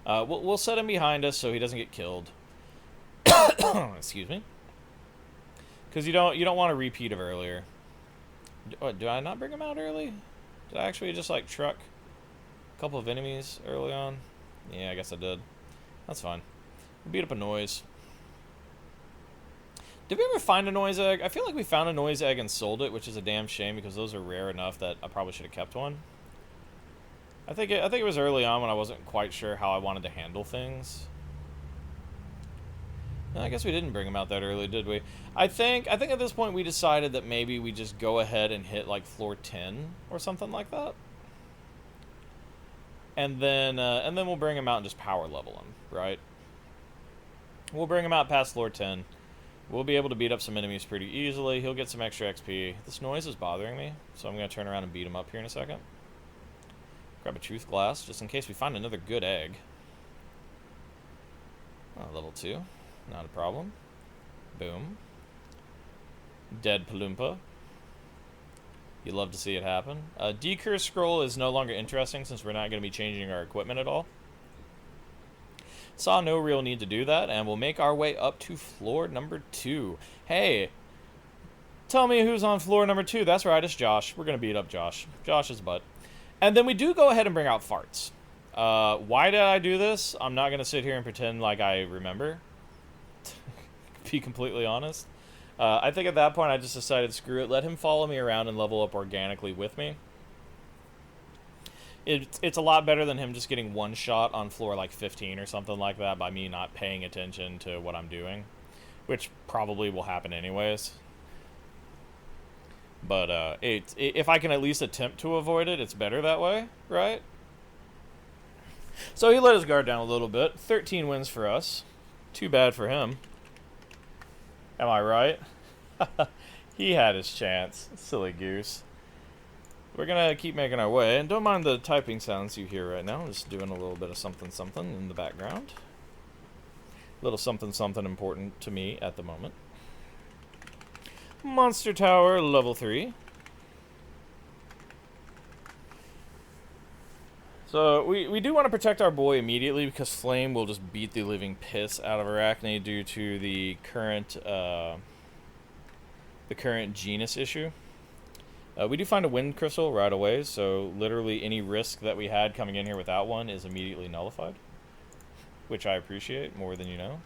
We'll set him behind us so he doesn't get killed. Excuse me. Because you don't want a repeat of earlier. Do I not bring him out early? Did I actually just like truck a couple of enemies early on? Yeah, I guess I did. That's fine. We'll beat up a noise. Did we ever find a noise egg? I feel like we found a noise egg and sold it, which is a damn shame because those are rare enough that I probably should have kept one. I think it was early on when I wasn't quite sure how I wanted to handle things. I guess we didn't bring them out that early, did we? I think at this point we decided that maybe we just go ahead and hit like floor 10 or something like that. And then we'll bring him out and just power level him, right? We'll bring him out past floor 10. We'll be able to beat up some enemies pretty easily. He'll get some extra XP. This noise is bothering me, so I'm going to turn around and beat him up here in a second. Grab a truth glass, just in case we find another good egg. Oh, level 2. Not a problem. Boom. Dead Palumpa. You love to see it happen. Decurse scroll is no longer interesting since we're not going to be changing our equipment at all. Saw no real need to do that, and we'll make our way up to floor number 2. Hey, tell me who's on floor number 2. That's right, it's Josh. We're going to beat up Josh. Josh's butt. And then we do go ahead and bring out Farts. Why did I do this? I'm not going to sit here and pretend like I remember. To be completely honest. I think at that point I just decided, screw it. Let him follow me around and level up organically with me. It's a lot better than him just getting one shot on floor like 15 or something like that by me not paying attention to what I'm doing. Which probably will happen anyways. But if I can at least attempt to avoid it, it's better that way, right? So he let his guard down a little bit. 13 wins for us. Too bad for him. Am I right? He had his chance. Silly goose. We're going to keep making our way. And don't mind the typing sounds you hear right now. I'm just doing a little bit of something something in the background. A little something something important to me at the moment. Monster Tower, level 3. So, we do want to protect our boy immediately because Flame will just beat the living piss out of Arachne due to the current genus issue. We do find a wind crystal right away, so literally any risk that we had coming in here without one is immediately nullified. Which I appreciate more than you know.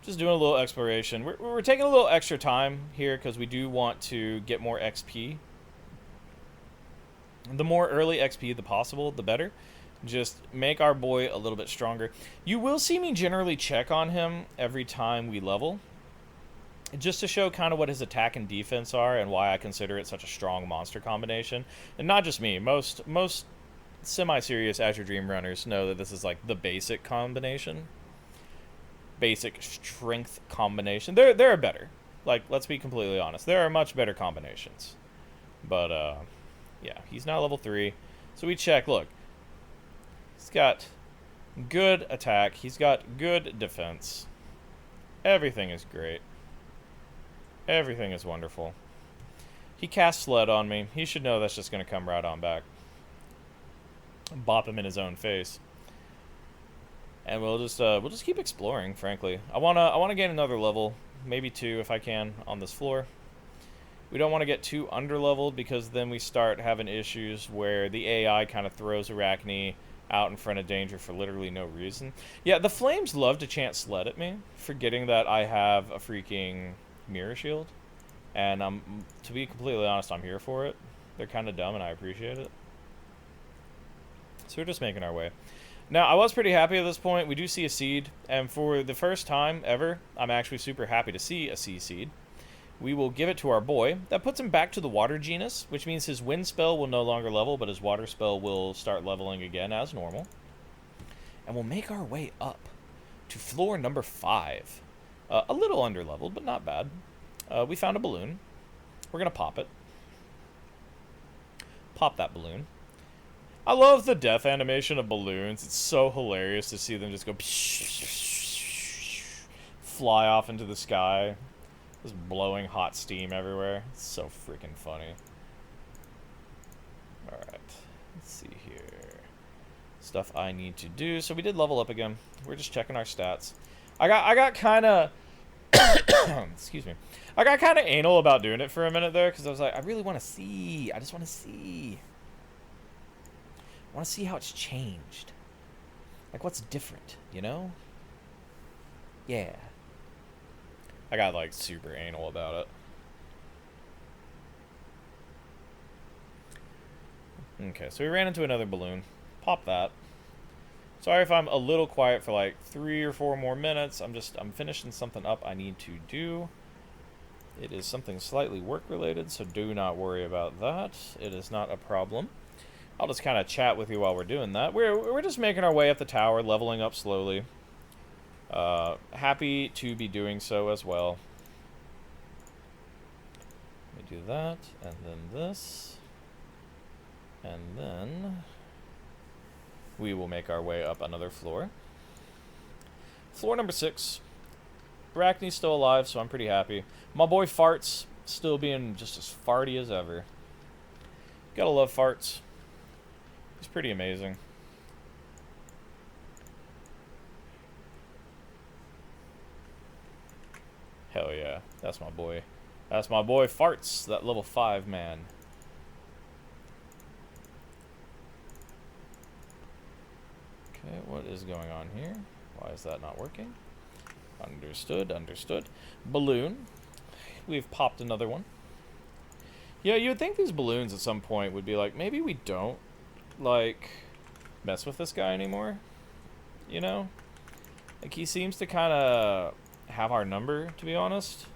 Just doing a little exploration. We're taking a little extra time here because we do want to get more XP. The more early XP the possible, the better. Just make our boy a little bit stronger. You will see me generally check on him every time we level. Just to show kind of what his attack and defense are and why I consider it such a strong monster combination. And not just me. Most semi-serious Azure Dream runners know that this is like the basic combination. Basic strength combination. There are better. Like, let's be completely honest. There are much better combinations. But, yeah, he's now level 3. So we check, look. He's got good attack. He's got good defense. Everything is great. Everything is wonderful. He cast Sled on me. He should know that's just going to come right on back. Bop him in his own face. and we'll just keep exploring. Frankly, I wanna gain another level, maybe 2 if I can, on this floor. We don't want to get too underleveled because then we start having issues where the AI kind of throws Arachne out in front of danger for literally no reason. Yeah, the flames love to chant sled at me, forgetting that I have a freaking mirror shield. And to be completely honest, I'm here for it. They're kind of dumb and I appreciate it. So we're just making our way. Now, I was pretty happy at this point. We do see a seed, and for the first time ever, I'm actually super happy to see a sea seed. We will give it to our boy. That puts him back to the water genus, which means his wind spell will no longer level, but his water spell will start leveling again as normal. And we'll make our way up to floor number 5. A little underleveled, but not bad. We found a balloon. We're going to pop it. Pop that balloon. I love the death animation of balloons. It's so hilarious to see them just go fly off into the sky. Just blowing hot steam everywhere. It's so freaking funny. Alright. Let's see here. Stuff I need to do. So we did level up again. We're just checking our stats. I got kinda excuse me. I got kinda anal about doing it for a minute there, because I was like, I really wanna see. I just wanna see. I wanna see how it's changed. Like what's different, you know? Yeah. I got, like, super anal about it. Okay, so we ran into another balloon. Pop that. Sorry if I'm a little quiet for, like, 3 or 4 more minutes. I'm finishing something up I need to do. It is something slightly work-related, so do not worry about that. It is not a problem. I'll just kind of chat with you while we're doing that. We're just making our way up the tower, leveling up slowly. Happy to be doing so as well. Let me do that, and then this, and then we will make our way up another floor. Floor number 6. Arachne's still alive, so I'm pretty happy. My boy Farts still being just as farty as ever. Gotta love Farts. He's pretty amazing. Hell yeah, that's my boy. That's my boy Farts, that level 5 man. Okay, what is going on here? Why is that not working? Understood, understood. Balloon. We've popped another one. Yeah, you would think these balloons at some point would be like, maybe we don't, like, mess with this guy anymore. You know? Like, he seems to kind of have our number, to be honest.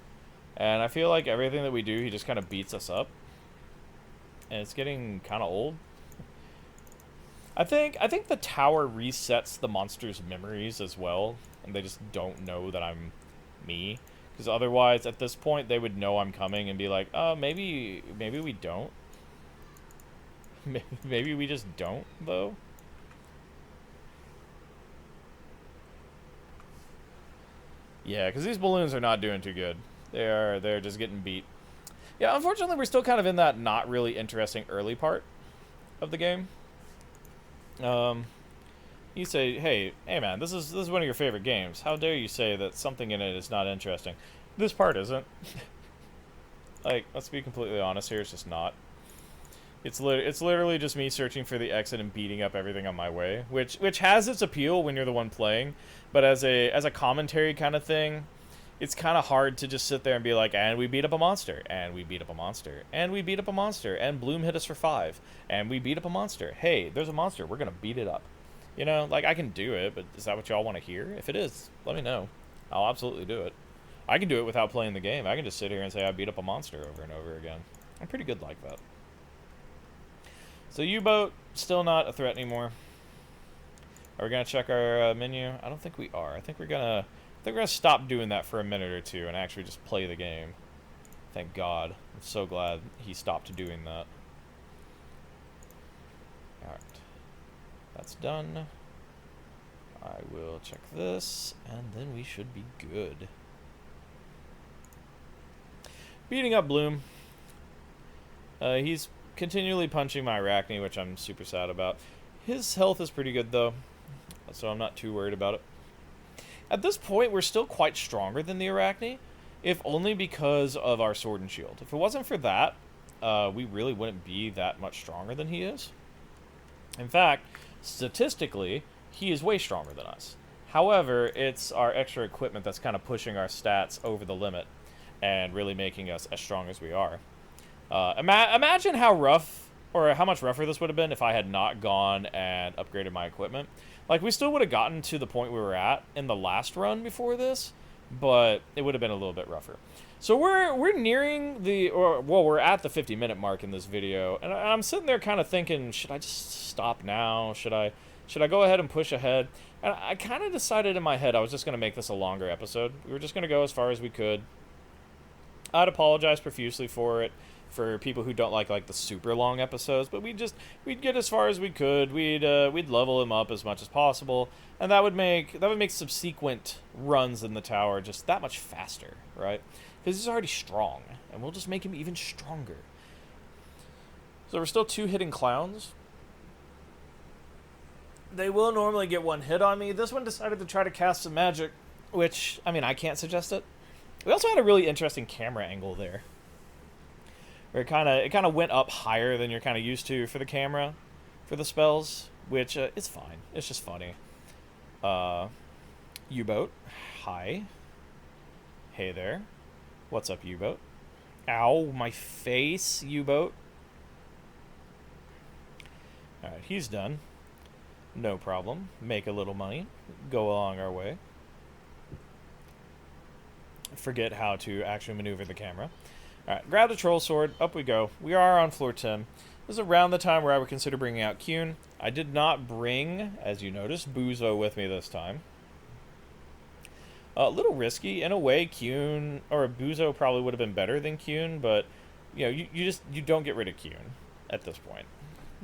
And I feel like everything that we do, he just kind of beats us up. And it's getting kind of old. I think the tower resets the monster's memories as well, and they just don't know that I'm me. Because otherwise, at this point, they would know I'm coming and be like, oh, maybe we don't. Maybe we just don't, though. Yeah, because these balloons are not doing too good. They're just getting beat. Yeah, unfortunately, we're still kind of in that not really interesting early part of the game. You say, hey man, this is one of your favorite games. How dare you say that something in it is not interesting? This part isn't. Like, let's be completely honest here, it's just not. It's literally just me searching for the exit and beating up everything on my way, which has its appeal when you're the one playing, but as a commentary kind of thing, it's kind of hard to just sit there and be like, and we beat up a monster, and we beat up a monster, and we beat up a monster, and Bloom hit us for 5, and we beat up a monster. Hey, there's a monster, we're gonna beat it up. You know, like, I can do it, but is that what y'all want to hear? If it is, let me know. I'll absolutely do it. I can do it without playing the game. I can just sit here and say I beat up a monster over and over again. I'm pretty good like that. So U-boat, still not a threat anymore. Are we gonna check our menu? I don't think we are. I think we're gonna stop doing that for a minute or two and actually just play the game. Thank God. I'm so glad he stopped doing that. Alright. That's done. I will check this, and then we should be good. Beating up Bloom. He's continually punching my Arachne, which I'm super sad about. His health is pretty good, though. so I'm not too worried about it. At this point, we're still quite stronger than the Arachne, if only because of our sword and shield. If it wasn't for that, we really wouldn't be that much stronger than he is. In fact, statistically, he is way stronger than us. However, it's our extra equipment that's kind of pushing our stats over the limit and really making us as strong as we are. Imagine how rough, or how much rougher this would have been if I had not gone and upgraded my equipment. Like, we still would have gotten to the point we were at in the last run before this, but it would have been a little bit rougher. So we're nearing we're at the 50-minute mark in this video, and I'm sitting there kind of thinking, should I just stop now? Should I go ahead and push ahead? And I kind of decided in my head I was just going to make this a longer episode. We were just going to go as far as we could. I'd apologize profusely for it, for people who don't like the super long episodes, but we'd get as far as we could. We'd level him up as much as possible, and that would make subsequent runs in the tower just that much faster, right? Because he's already strong, and we'll just make him even stronger. So we're still 2 hitting clowns. They will normally get 1 hit on me. This one decided to try to cast some magic, which, I mean, I can't suggest it. We also had a really interesting camera angle there, where it kind of went up higher than you're kind of used to for the camera, for the spells, which it's fine. It's just funny. U-boat, hi. Hey there. What's up, U-boat? Ow, my face, U-boat. All right, he's done. No problem. Make a little money. Go along our way. Forget how to actually maneuver the camera. Alright, grab the troll sword. Up we go. We are on floor 10. This is around the time where I would consider bringing out Kuhn. I did not bring, as you noticed, Buzo with me this time. A little risky. In a way, Kuhn, or Buzo probably would have been better than Kuhn, but, you know, you don't get rid of Kuhn at this point.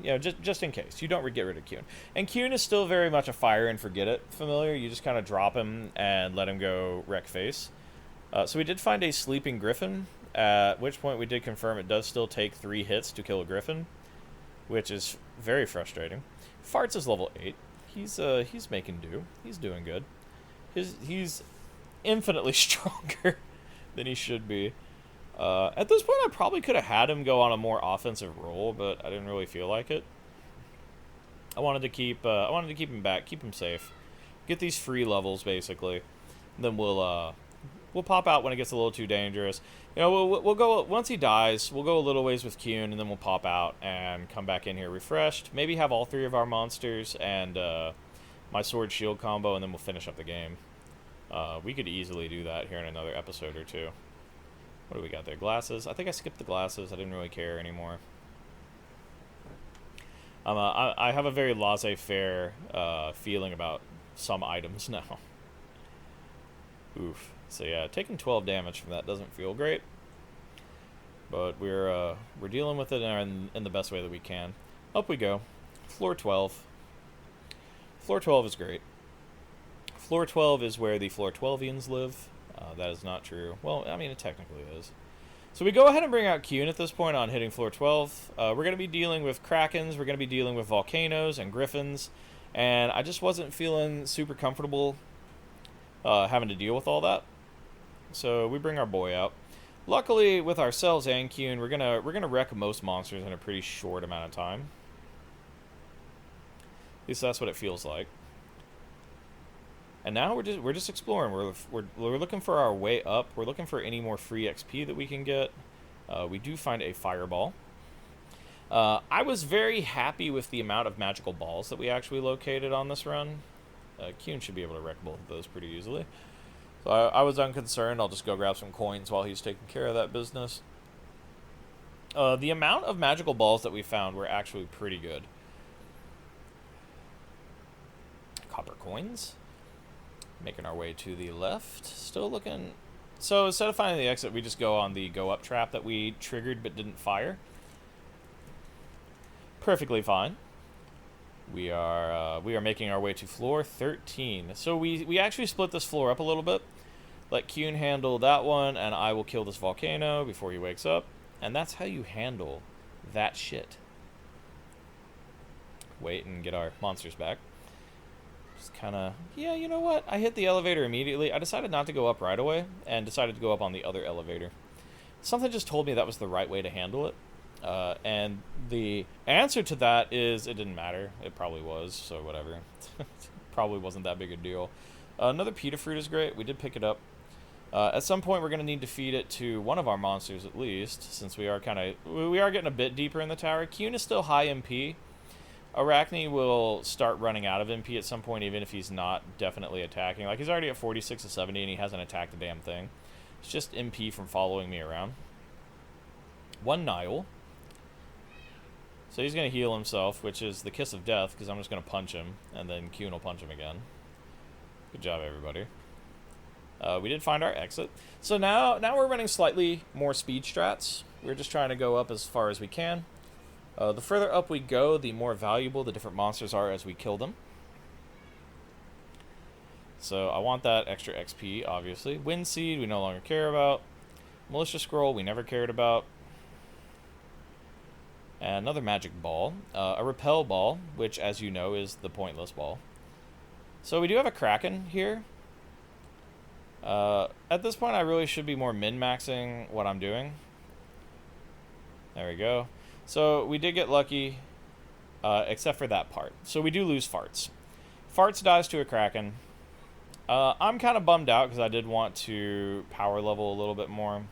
You know, just in case. You don't get rid of Kuhn. And Kuhn is still very much a fire and forget it familiar. You just kind of drop him and let him go wreck face. So we did find a sleeping griffin, at which point we did confirm it does still take 3 hits to kill a griffin, which is very frustrating. Farts is level 8. He's making do. He's doing good. He's infinitely stronger than he should be. At this point, I probably could have had him go on a more offensive role, but I didn't really feel like it. I wanted to keep him back, keep him safe, get these free levels basically. Then we'll pop out when it gets a little too dangerous. You know, we'll go once he dies. We'll go a little ways with Kuhn, and then we'll pop out and come back in here refreshed. Maybe have all 3 of our monsters and my sword shield combo, and then we'll finish up the game. We could easily do that here in another episode or 2. What do we got there? Glasses. I think I skipped the glasses. I didn't really care anymore. I have a very laissez-faire feeling about some items now. Oof. So yeah, taking 12 damage from that doesn't feel great, but we're dealing with it in the best way that we can. Up we go. Floor 12. Floor 12 is great. Floor 12 is where the Floor 12ians live. That is not true. Well, I mean, it technically is. So we go ahead and bring out Kuhn at this point on hitting floor 12. We're going to be dealing with krakens. We're going to be dealing with volcanoes and griffins. And I just wasn't feeling super comfortable having to deal with all that. So we bring our boy out. Luckily, with ourselves and Kuhn, we're gonna wreck most monsters in a pretty short amount of time. At least that's what it feels like. And now we're just exploring. We're looking for our way up. We're looking for any more free XP that we can get. We do find a fireball. I was very happy with the amount of magical balls that we actually located on this run. Kuhn should be able to wreck both of those pretty easily. So I was unconcerned. I'll just go grab some coins while he's taking care of that business. The amount of magical balls that we found were actually pretty good. Copper coins. Making our way to the left. Still looking... So instead of finding the exit, we just go on the go up trap that we triggered but didn't fire. Perfectly fine. We are making our way to floor 13. So we actually split this floor up a little bit. Let Kuhn handle that one, and I will kill this volcano before he wakes up. And that's how you handle that shit. Wait and get our monsters back. Just kind of, yeah, you know what? I hit the elevator immediately. I decided not to go up right away and decided to go up on the other elevator. Something just told me that was the right way to handle it. And the answer to that is it didn't matter. It probably was, so whatever. Probably wasn't that big a deal. Another pita fruit is great. We did pick it up. At some point, we're going to need to feed it to one of our monsters at least, since we are getting a bit deeper in the tower. Kuhn is still high MP. Arachne will start running out of MP at some point, even if he's not definitely attacking. Like, he's already at 46 to 70, and he hasn't attacked a damn thing. It's just MP from following me around. One Nile. So he's going to heal himself, which is the kiss of death, because I'm just going to punch him, and then Kuhn will punch him again. Good job, everybody. We did find our exit. So now we're running slightly more speed strats. We're just trying to go up as far as we can. The further up we go, the more valuable the different monsters are as we kill them. So I want that extra XP, obviously. Wind Seed, we no longer care about. Militia Scroll, we never cared about. And another magic ball. A repel ball, which, as you know, is the pointless ball. So we do have a Kraken here. At this point, I really should be more min-maxing what I'm doing. There we go. So we did get lucky, except for that part. So we do lose Farts. Farts dies to a Kraken. I'm kind of bummed out because I did want to power level a little bit more.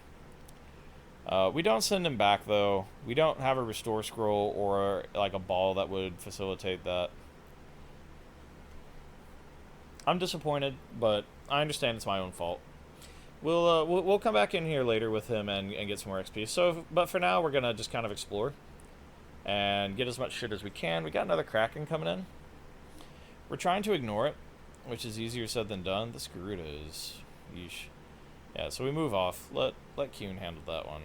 We don't send him back, though. We don't have a restore scroll or like a ball that would facilitate that. I'm disappointed, but I understand it's my own fault. We'll come back in here later with him and get some more XP. So, but for now, we're gonna just kind of explore and get as much shit as we can. We got another Kraken coming in. We're trying to ignore it, which is easier said than done. This Garuda is, yeesh. Yeah, so we move off. Let Kuhn handle that one.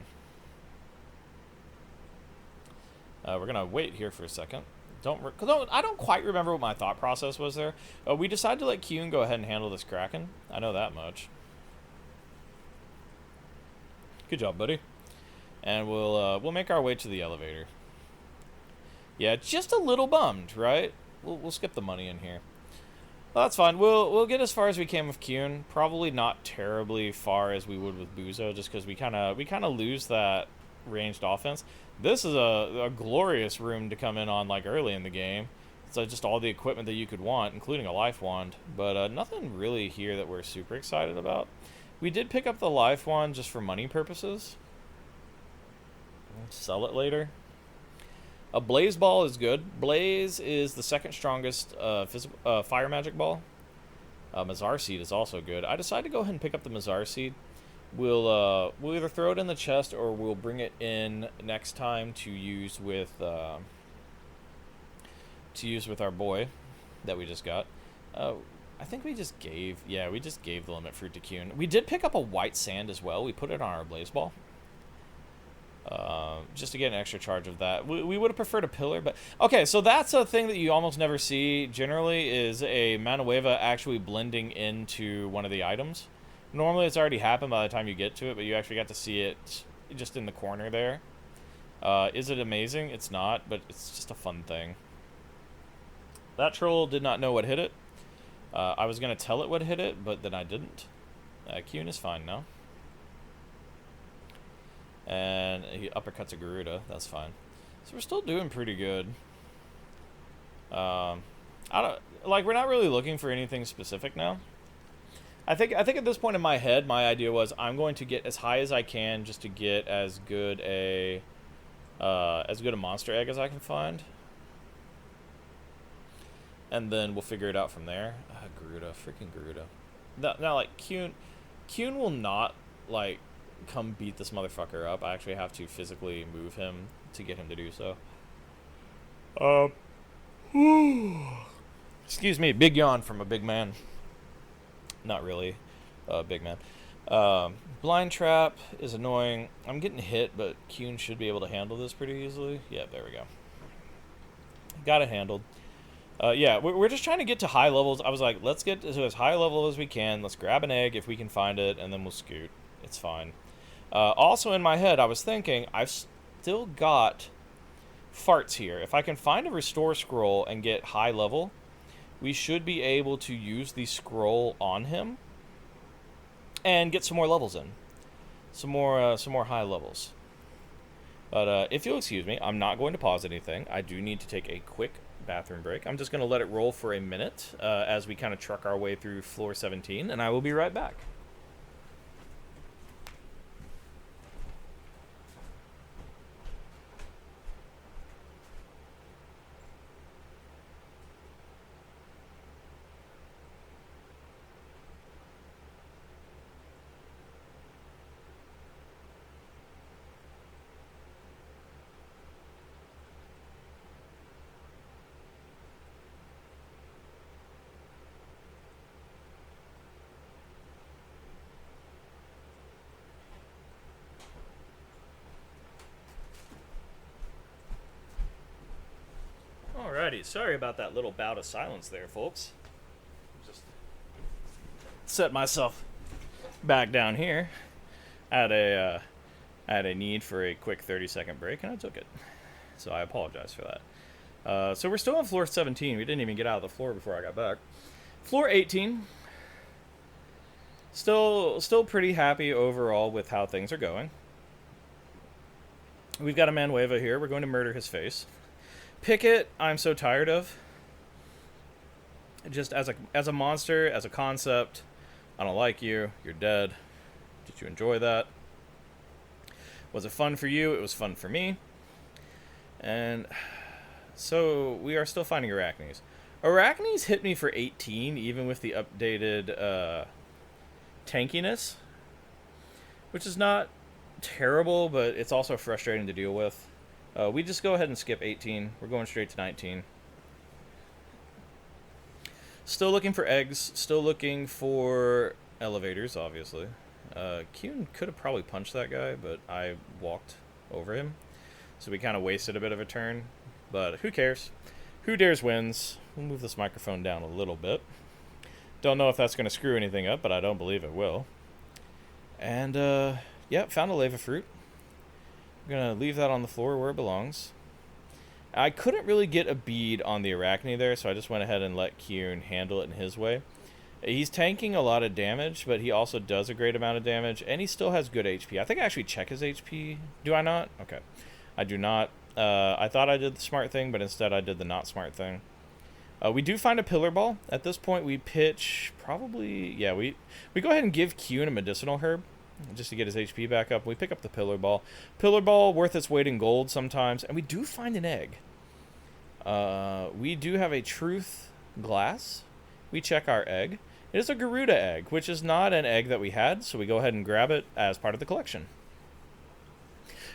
We're gonna wait here for a second. I don't quite remember what my thought process was there. We decided to let Kuhn go ahead and handle this Kraken. I know that much. Good job, buddy. And we'll make our way to the elevator. Yeah, just a little bummed, right? We'll skip the money in here. Well, that's fine. We'll get as far as we can with Kuhn. Probably not terribly far as we would with Buzo, just because we kind of lose that ranged offense. This is a glorious room to come in on like early in the game. It's just all the equipment that you could want, including a life wand. But nothing really here that we're super excited about. We did pick up the life wand just for money purposes. We'll sell it later. A Blaze Ball is good. Blaze is the second strongest fire magic ball. Mazar Seed is also good. I decided to go ahead and pick up the Mazar Seed. We'll either throw it in the chest or we'll bring it in next time to use with our boy that we just got. I think we just gave the limit fruit to Kuhn. We did pick up a white sand as well. We put it on our blaze ball. Just to get an extra charge of that. We would have preferred a pillar, but okay, so that's a thing that you almost never see generally is a Manueva actually blending into one of the items. Normally it's already happened by the time you get to it, but you actually got to see it just in the corner there. Is it amazing? It's not, but it's just a fun thing. That troll did not know what hit it. I was going to tell it what hit it, but then I didn't. Kuhn is fine now. And he uppercuts a Garuda. That's fine. So we're still doing pretty good. We're not really looking for anything specific now. I think at this point in my head, my idea was I'm going to get as high as I can just to get as good a monster egg as I can find. And then we'll figure it out from there. Garuda, freaking Garuda. Now, like, Kuhn will not, like, come beat this motherfucker up. I actually have to physically move him to get him to do so. Excuse me, big yawn from a big man. Not really a big man. Blind Trap is annoying. I'm getting hit, but Kuhn should be able to handle this pretty easily. Yeah, there we go. Got it handled. Yeah, we're just trying to get to high levels. I was like, let's get to as high level as we can. Let's grab an egg if we can find it, and then we'll scoot. It's fine. Also in my head, I was thinking, I've still got farts here. If I can find a restore scroll and get high level, we should be able to use the scroll on him and get some more levels in. Some more high levels. But if you'll excuse me, I'm not going to pause anything. I do need to take a quick bathroom break. I'm just going to let it roll for a minute as we kind of truck our way through floor 17, and I will be right back. Alrighty, sorry about that little bout of silence there, folks. Just set myself back down here. Had a need for a quick 30-second break, and I took it. So I apologize for that. So we're still on floor 17. We didn't even get out of the floor before I got back. Floor 18. Still pretty happy overall with how things are going. We've got a Manueva here. We're going to murder his face. Picket, I'm so tired of. Just as a monster, as a concept, I don't like you. You're dead. Did you enjoy that? Was it fun for you? It was fun for me. And so we are still finding Arachnes. Arachnes hit me for 18, even with the updated tankiness, which is not terrible, but it's also frustrating to deal with. We just go ahead and skip 18. We're going straight to 19. Still looking for eggs. Still looking for elevators, obviously. Kuhn could have probably punched that guy, but I walked over him. So we kind of wasted a bit of a turn. But who cares? Who dares wins. We'll move this microphone down a little bit. Don't know if that's going to screw anything up, but I don't believe it will. And, yeah, found a lava fruit. I'm going to leave that on the floor where it belongs. I couldn't really get a bead on the Arachne there, so I just went ahead and let Kuhn handle it in his way. He's tanking a lot of damage, but he also does a great amount of damage, and he still has good HP. I think I actually check his HP. Do I not? Okay. I do not. I thought I did the smart thing, but instead I did the not smart thing. We do find a pillar ball. At this point, we pitch probably... Yeah, we go ahead and give Kuhn a medicinal herb just to get his HP back up. We pick up the pillar ball. Pillar ball, worth its weight in gold sometimes. And we do find an egg. We do have a truth glass. We check our egg. It is a Garuda egg, which is not an egg that we had, so we go ahead and grab it as part of the collection.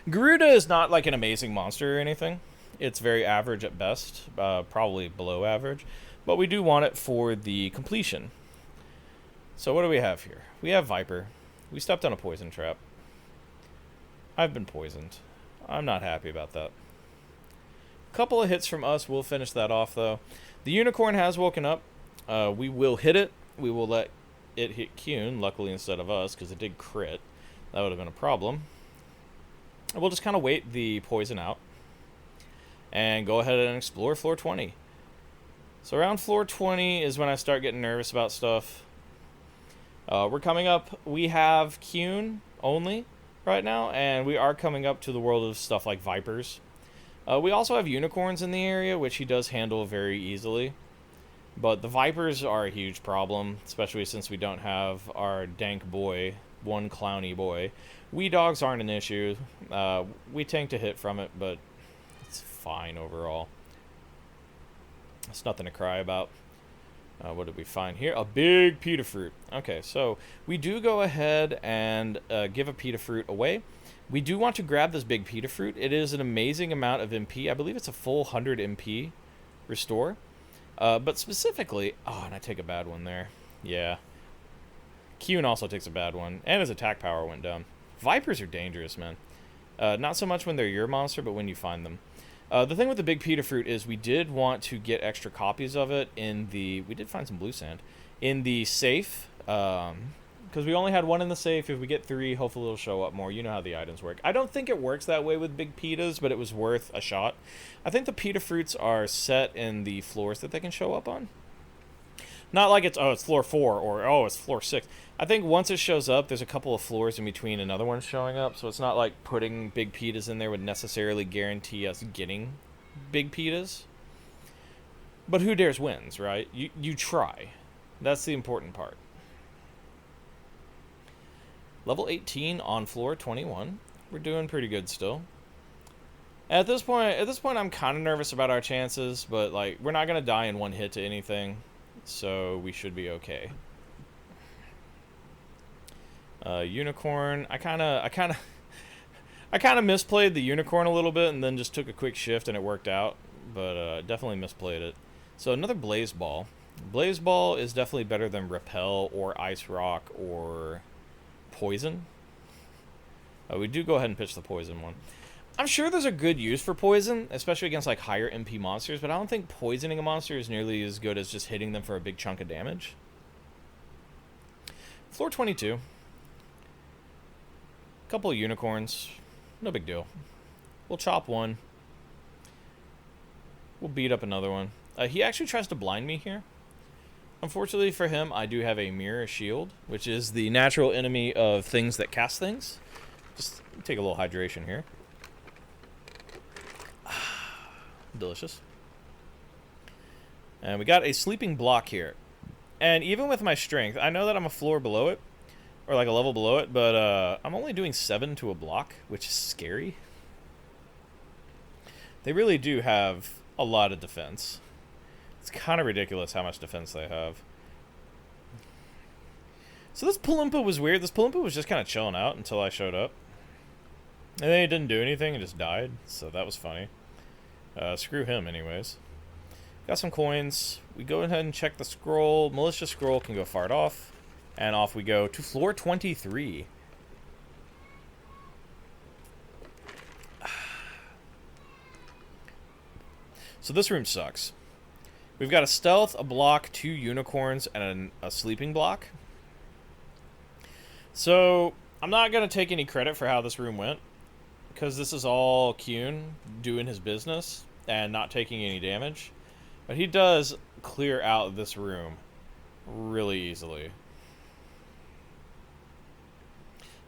Garuda is not like an amazing monster or anything. It's very average at best, probably below average, but we do want it for the completion. So what do we have here? We have Viper. We stepped on a poison trap. I've been poisoned. I'm not happy about that. Couple of hits from us will finish that off, though. The unicorn has woken up. We will hit it. We will let it hit Kuhn, luckily instead of us, because it did crit. That would have been a problem. We'll just kind of wait the poison out and go ahead and explore floor 20. So around floor 20 is when I start getting nervous about stuff. We're coming up. We have Kuhn only right now, and we are coming up to the world of stuff like Vipers. We also have unicorns in the area, which he does handle very easily. But the Vipers are a huge problem, especially since we don't have our dank boy, one clowny boy. Wee dogs aren't an issue. We tanked a hit from it, but it's fine overall. It's nothing to cry about. What did we find here? A big pita fruit. Okay, so we do go ahead and give a pita fruit away. We do want to grab this big pita fruit. It is an amazing amount of MP. I believe it's a full 100 MP restore. But specifically... Oh, and I take a bad one there. Yeah. Kuhn also takes a bad one. And his attack power went down. Vipers are dangerous, man. Not so much when they're your monster, but when you find them. The thing with the big pita fruit is we did want to get extra copies of it in the... We did find some blue sand. In the safe. Because we only had one in the safe. If we get 3, hopefully it'll show up more. You know how the items work. I don't think it works that way with big pitas, but it was worth a shot. I think the pita fruits are set in the floors that they can show up on. Not like it's, oh, it's floor 4 or, oh, it's floor 6. I think once it shows up, there's a couple of floors in between another one showing up, so it's not like putting big pitas in there would necessarily guarantee us getting big pitas. But who dares wins, right? You try. That's the important part. Level 18 on floor 21. We're doing pretty good still. At this point, I'm kind of nervous about our chances, but like we're not gonna die in one hit to anything, so we should be okay. Unicorn. I kind of misplayed the unicorn a little bit, and then just took a quick shift, and it worked out. But definitely misplayed it. So another blaze ball. Blaze ball is definitely better than repel or ice rock or poison. We do go ahead and pitch the poison one. I'm sure there's a good use for poison, especially against like higher MP monsters, but I don't think poisoning a monster is nearly as good as just hitting them for a big chunk of damage. Floor 22. Couple of unicorns. No big deal. We'll chop one. We'll beat up another one. He actually tries to blind me here. Unfortunately for him, I do have a mirror shield, which is the natural enemy of things that cast things. Just take a little hydration here. Delicious. And we got a sleeping block here. And even with my strength, I know that I'm a floor below it, or like a level below it, but I'm only doing 7 to a block, which is scary. They really do have a lot of defense. It's kind of ridiculous how much defense they have. So this Palumpa was weird. This Palumpa was just kind of chilling out until I showed up. And then he didn't do anything and just died, so that was funny. Screw him anyways. Got some coins. We go ahead and check the scroll. Malicious scroll can go fart off. And off we go to floor 23. So this room sucks. We've got a stealth, a block, 2 unicorns, and a sleeping block. So I'm not going to take any credit for how this room went, because this is all Kuhn doing his business and not taking any damage. But he does clear out this room really easily.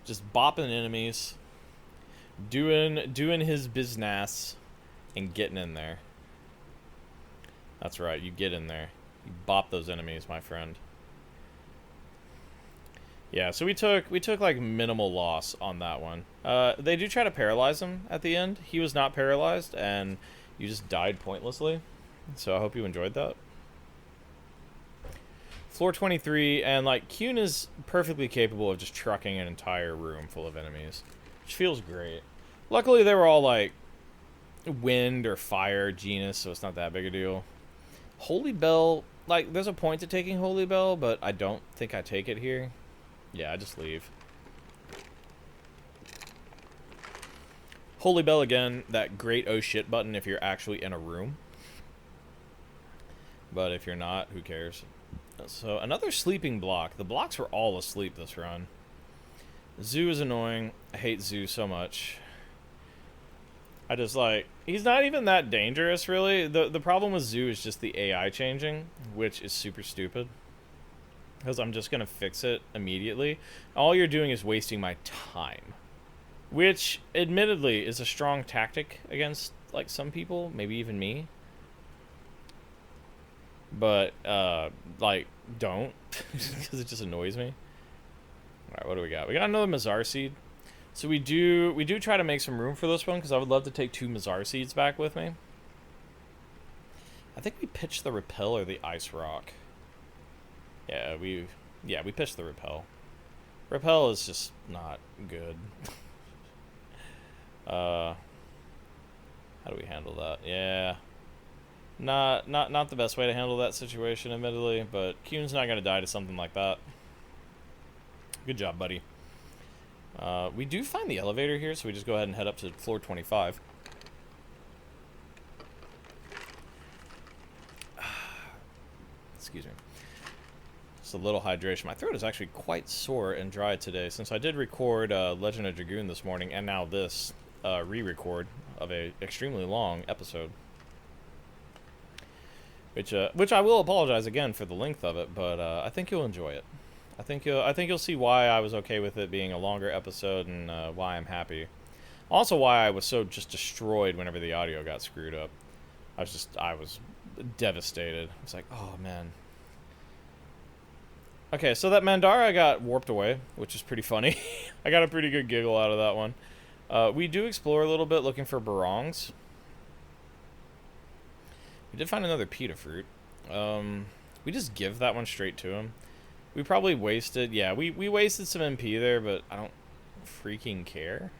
Just bopping enemies, doing his business, and getting in there. That's right, you get in there. You bop those enemies, my friend. Yeah, so we took like minimal loss on that one. They do try to paralyze him at the end. He was not paralyzed, and you just died pointlessly. So I hope you enjoyed that. Floor 23, and like Kuhn is perfectly capable of just trucking an entire room full of enemies, which feels great. Luckily, they were all like wind or fire genus, so it's not that big a deal. Holy Bell, like there's a point to taking Holy Bell, but I don't think I take it here. Yeah, I just leave. Holy Bell again, that great oh shit button if you're actually in a room. But if you're not, who cares? So another sleeping block. The blocks were all asleep this run. Zoo is annoying. I hate Zoo so much. I just like, he's not even that dangerous really. The problem with Zoo is just the AI changing, which is super stupid. Because I'm just going to fix it immediately. All you're doing is wasting my time. Which, admittedly, is a strong tactic against, like, some people. Maybe even me. But, like, don't. Because it just annoys me. Alright, what do we got? We got another Mazar Seed. So we do try to make some room for this one, because I would love to take 2 Mazar Seeds back with me. I think we pitched the Repel or the Ice Rock. Yeah, we pitched the Repel. Repel is just not good. How do we handle that? Yeah. Not the best way to handle that situation, admittedly, but Kuhn's not going to die to something like that. Good job, buddy. We do find the elevator here, so we just go ahead and head up to floor 25. Excuse me. Just a little hydration. My throat is actually quite sore and dry today, since I did record Legend of Dragoon this morning, and now this re-record of a extremely long episode. which I will apologize again for the length of it, but I think you'll enjoy it. I think you'll see why I was okay with it being a longer episode and why I'm happy. Also, why I was so just destroyed whenever the audio got screwed up. I was devastated. I was like, oh man. Okay, so that Mandara got warped away, which is pretty funny. I got a pretty good giggle out of that one. We do explore a little bit looking for barongs. We did find another pita fruit. We just give that one straight to him. We probably wasted, yeah, we wasted some MP there, but I don't freaking care.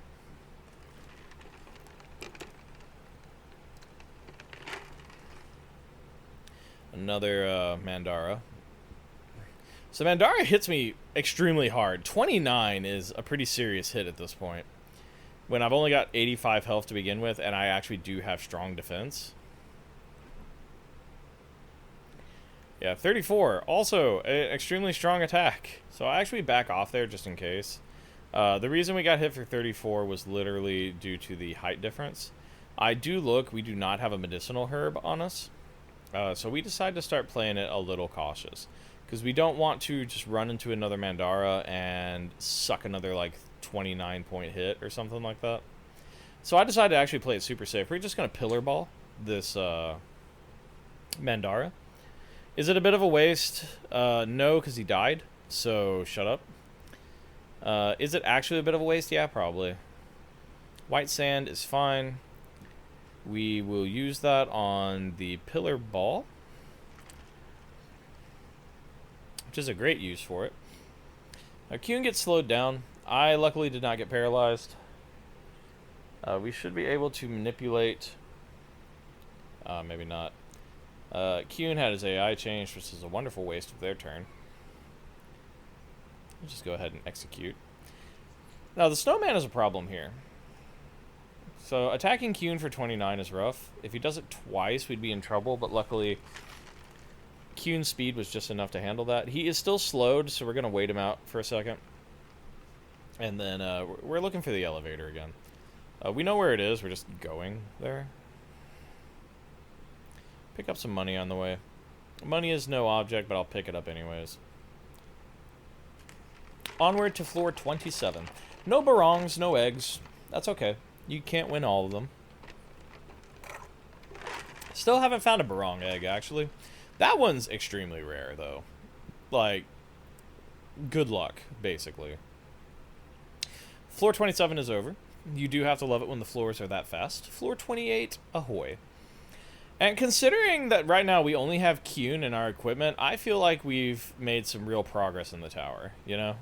Another Mandara. So Mandara hits me extremely hard. 29 is a pretty serious hit at this point. When I've only got 85 health to begin with, and I actually do have strong defense. Yeah, 34. Also, an extremely strong attack. So I actually back off there just in case. The reason we got hit for 34 was literally due to the height difference. We do not have a medicinal herb on us. So we decided to start playing it a little cautious. Because we don't want to just run into another Mandara and suck another, like, 29-point hit or something like that. So I decided to actually play it super safe. We're just going to pillar ball this Mandara. Is it a bit of a waste? No, because he died. So shut up. Is it actually a bit of a waste? Yeah, probably. White sand is fine. We will use that on the pillar ball, which is a great use for it. Now, Kyun gets slowed down. I luckily did not get paralyzed. We should be able to manipulate. Maybe not. Kyun had his AI changed, which is a wonderful waste of their turn. We'll just go ahead and execute. Now, the snowman is a problem here. So, attacking Kyun for 29 is rough. If he does it twice, we'd be in trouble, but luckily, Kyun's speed was just enough to handle that. He is still slowed, so we're going to wait him out for a second. And then, we're looking for the elevator again. We know where it is, we're just going there. Pick up some money on the way. Money is no object, but I'll pick it up anyways. Onward to floor 27. No barongs, no eggs. That's okay. You can't win all of them. Still haven't found a barong egg, actually. That one's extremely rare, though. Like, good luck, basically. Floor 27 is over. You do have to love it when the floors are that fast. Floor 28, ahoy. And considering that right now we only have Kyun in our equipment, I feel like we've made some real progress in the tower, you know?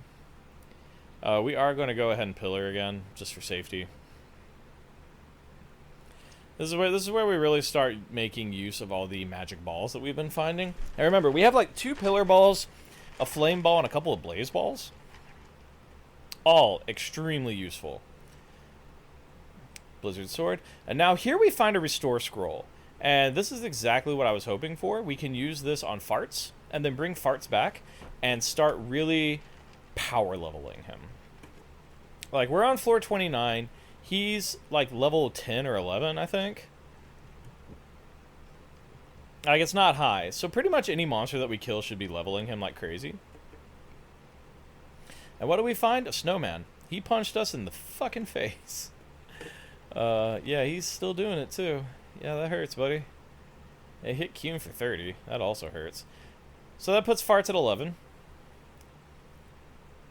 We are going to go ahead and pillar again, just for safety. This is where we really start making use of all the magic balls that we've been finding. And remember, we have like 2 pillar balls, a flame ball, and a couple of blaze balls. All extremely useful. Blizzard sword. And now here we find a restore scroll. And this is exactly what I was hoping for. We can use this on farts, and then bring farts back, and start really power leveling him. Like, we're on floor 29. He's, like, level 10 or 11, I think. Like, it's not high. So pretty much any monster that we kill should be leveling him like crazy. And what do we find? A snowman. He punched us in the fucking face. Yeah, he's still doing it, too. Yeah, that hurts, buddy. It hit Kyun for 30. That also hurts. So that puts farts at 11.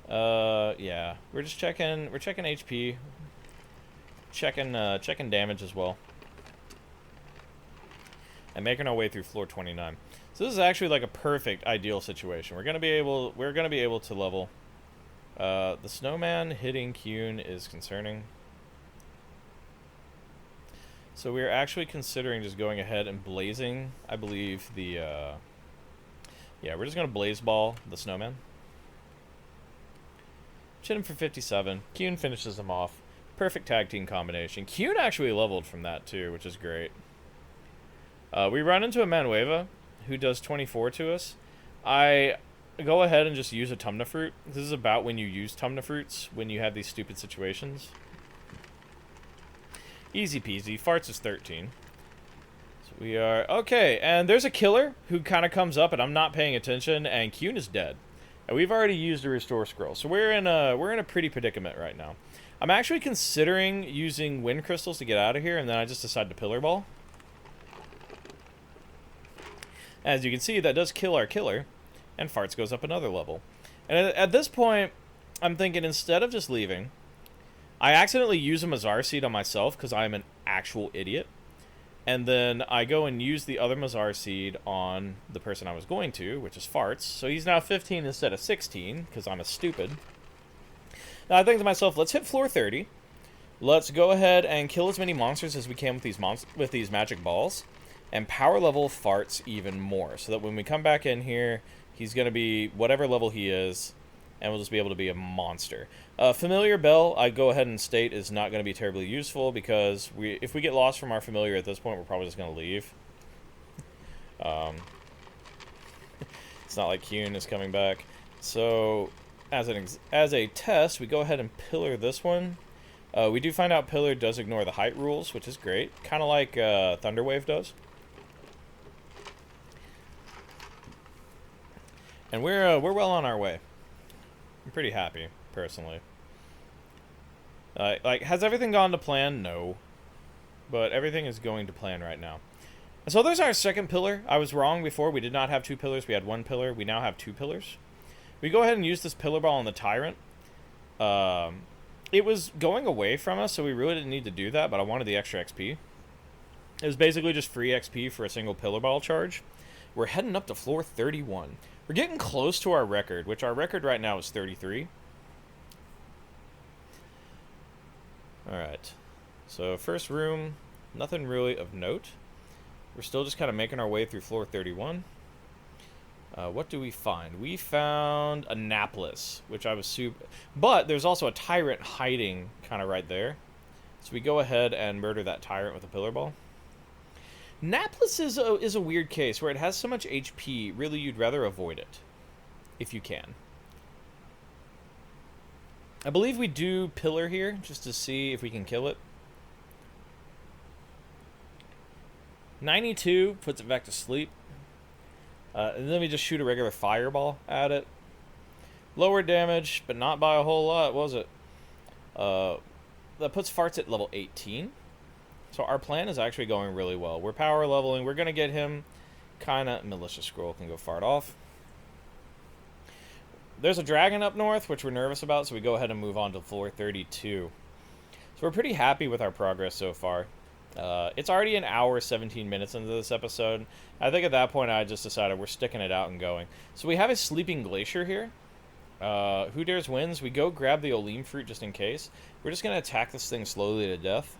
Yeah. We're just checking. We're checking HP. Checking damage as well. And making our way through floor 29. So this is actually like a perfect ideal situation. We're gonna be able to level. The snowman hitting Kyun is concerning. So we're actually considering just going ahead and blazing, I believe, the, yeah, we're just going to blaze ball the snowman. Hit him for 57. Kyun finishes him off. Perfect tag team combination. Kyun actually leveled from that, too, which is great. We run into a Manueva, who does 24 to us. I go ahead and just use a Tumna Fruit. This is about when you use Tumna Fruits, when you have these stupid situations. Easy peasy. Farts is 13. So We are okay, and there's a killer who kind of comes up, and I'm not paying attention, and Kuhn is dead, and we've already used a restore scroll, so we're in a pretty predicament right now. I'm actually considering using wind crystals to get out of here, and then I just decide to pillar ball. As you can see, that does kill our killer, and farts goes up another level. And at this point, I'm thinking instead of just leaving, I accidentally use a Mazar seed on myself because I'm an actual idiot. And then I go and use the other Mazar seed on the person I was going to, which is Farts. So he's now 15 instead of 16, because I'm a stupid. Now I think to myself, let's hit floor 30. Let's go ahead and kill as many monsters as we can with these magic balls. And power level Farts even more. So that when we come back in here, he's going to be whatever level he is, and we'll just be able to be a monster. Familiar Bell, I go ahead and state, is not going to be terribly useful because if we get lost from our familiar at this point, we're probably just going to leave. It's not like Kuhn is coming back. So, as a test, we go ahead and pillar this one. We do find out pillar does ignore the height rules, which is great. Kind of like Thunderwave does. And we're well on our way. I'm pretty happy, personally. Like, has everything gone to plan? No. But everything is going to plan right now. So there's our second pillar. I was wrong before. We did not have 2 pillars. We had 1 pillar. We now have 2 pillars. We go ahead and use this pillar ball on the Tyrant. It was going away from us, so we really didn't need to do that, but I wanted the extra XP. It was basically just free XP for a single pillar ball charge. We're heading up to floor 31. We're getting close to our record, which our record right now is 33. Alright. So first room, nothing really of note. We're still just kind of making our way through floor 31. What do we find? We found a Naples, which I was super... But there's also a Tyrant hiding kind of right there. So we go ahead and murder that Tyrant with a pillar ball. Naples is a weird case where it has so much HP, really you'd rather avoid it. If you can. I believe we do pillar here, just to see if we can kill it. 92 puts it back to sleep. And then we just shoot a regular fireball at it. Lower damage, but not by a whole lot, was it? That puts Farts at level 18. So our plan is actually going really well. We're power leveling. We're going to get him kind of... Malicious Scroll can go fart off. There's a dragon up north, which we're nervous about, so we go ahead and move on to floor 32. So we're pretty happy with our progress so far. It's already an hour, 17 minutes into this episode. I think at that point I just decided we're sticking it out and going. So we have a sleeping glacier here. Who dares wins. We go grab the Olim fruit just in case. We're just going to attack this thing slowly to death.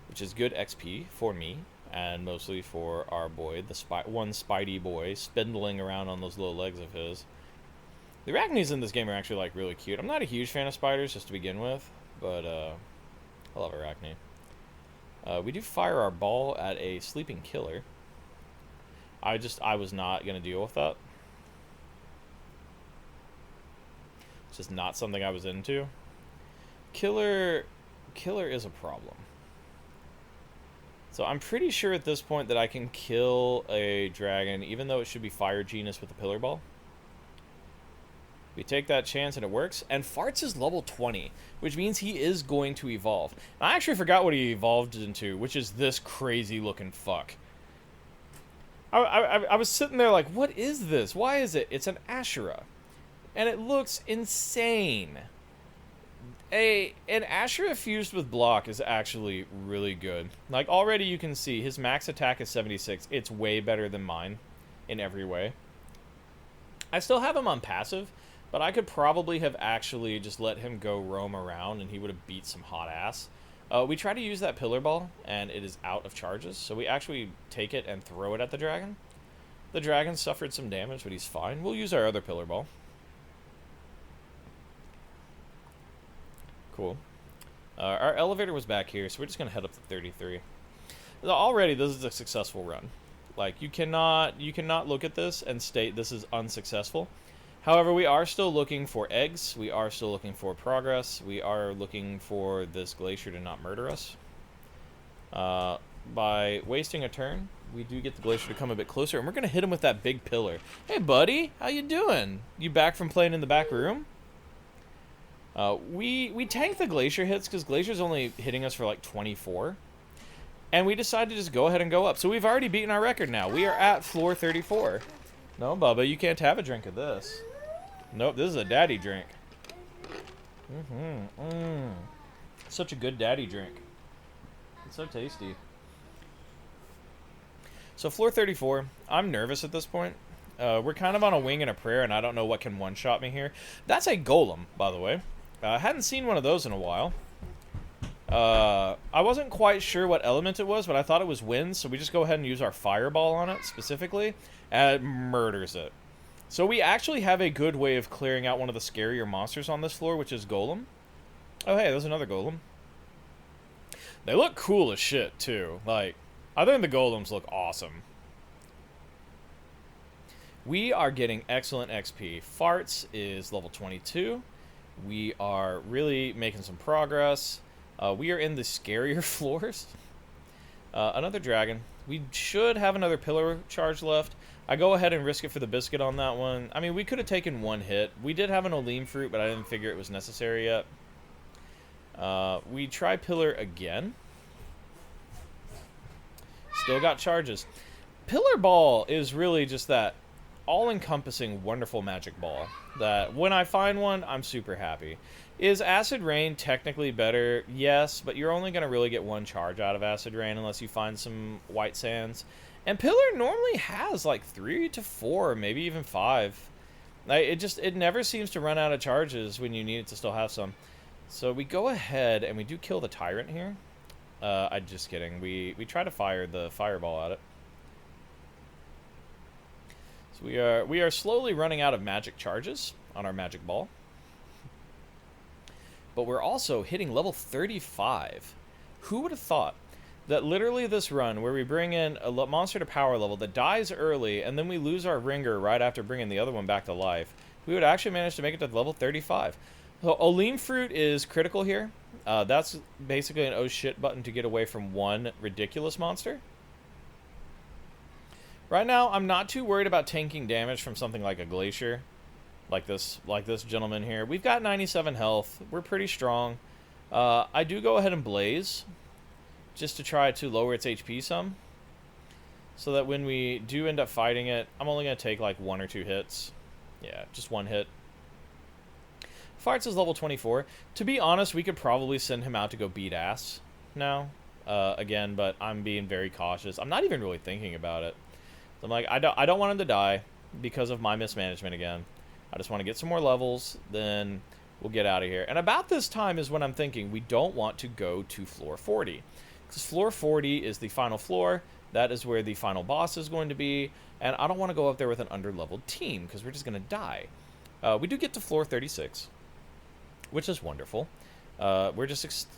Which is good XP for me, and mostly for our boy, the one Spidey boy, spindling around on those little legs of his. The arachnids in this game are actually, like, really cute. I'm not a huge fan of spiders, just to begin with, but, I love arachne. We do fire our ball at a sleeping killer. I was not going to deal with that. It's just not something I was into. Killer is a problem. So I'm pretty sure at this point that I can kill a dragon, even though it should be Fire Genius with a pillar ball. We take that chance and it works. And Farts is level 20, which means he is going to evolve. And I actually forgot what he evolved into, which is this crazy looking fuck. I was sitting there like, what is this? Why is it? It's an Ashura. And it looks insane. An Ashura fused with block is actually really good. Like, already you can see his max attack is 76. It's way better than mine in every way. I still have him on passive, but I could probably have actually just let him go roam around and he would have beat some hot ass. We try to use that pillar ball, and it is out of charges, so we actually take it and throw it at the dragon. The dragon suffered some damage, but he's fine. We'll use our other pillar ball. Cool. Our elevator was back here, so we're just going to head up to 33. Already, this is a successful run. Like, you cannot look at this and state this is unsuccessful. However, we are still looking for eggs. We are still looking for progress. We are looking for this glacier to not murder us. By wasting a turn, we do get the glacier to come a bit closer, and we're going to hit him with that big pillar. Hey, buddy, how you doing? You back from playing in the back room? We tank the glacier hits because glacier's only hitting us for like 24. And we decided to just go ahead and go up. So we've already beaten our record now. We are at floor 34. No, Bubba, you can't have a drink of this. Nope, this is a daddy drink. Such a good daddy drink. It's so tasty. So floor 34, I'm nervous at this point. We're kind of on a wing and a prayer, and I don't know what can one-shot me here. That's a golem, by the way. I hadn't seen one of those in a while. I wasn't quite sure what element it was, but I thought it was wind, so we just go ahead and use our fireball on it specifically, and it murders it. So we actually have a good way of clearing out one of the scarier monsters on this floor, which is golem. Oh, hey, there's another golem. They look cool as shit, too. Like, I think the golems look awesome. We are getting excellent XP. Farts is level 22. We are really making some progress. We are in the scarier floors. Another dragon. We should have another pillar charge left. I go ahead and risk it for the biscuit on that one. I mean, we could have taken one hit. We did have an Oleem fruit, but I didn't figure it was necessary yet. We try pillar again. Still got charges. Pillar ball is really just that all-encompassing, wonderful magic ball that when I find one, I'm super happy. Is Acid Rain technically better? Yes, but you're only going to really get one charge out of Acid Rain unless you find some white sands. And Pillar normally has like 3 to 4, maybe even 5. It never seems to run out of charges when you need it to still have some. So we go ahead and we do kill the Tyrant here. I'm just kidding. We try to fire the fireball at it. So we are slowly running out of magic charges on our magic ball. But we're also hitting level 35. Who would have thought that literally this run where we bring in a monster to power level that dies early and then we lose our ringer right after bringing the other one back to life, we would actually manage to make it to level 35. So Oleem fruit is critical here. That's basically an oh shit button to get away from one ridiculous monster. Right now, I'm not too worried about tanking damage from something like a glacier. Like this gentleman here. We've got 97 health. We're pretty strong. I do go ahead and blaze just to try to lower its HP some, so that when we do end up fighting it, I'm only going to take like 1 or 2 hits. Yeah, just 1 hit. Farts is level 24. To be honest, we could probably send him out to go beat ass now. Again, but I'm being very cautious. I'm not even really thinking about it. I'm like, I don't want him to die because of my mismanagement again. I just want to get some more levels, then we'll get out of here. And about this time is when I'm thinking we don't want to go to floor 40. Because floor 40 is the final floor. That is where the final boss is going to be. And I don't want to go up there with an under-leveled team because we're just going to die. We do get to floor 36, which is wonderful. We're just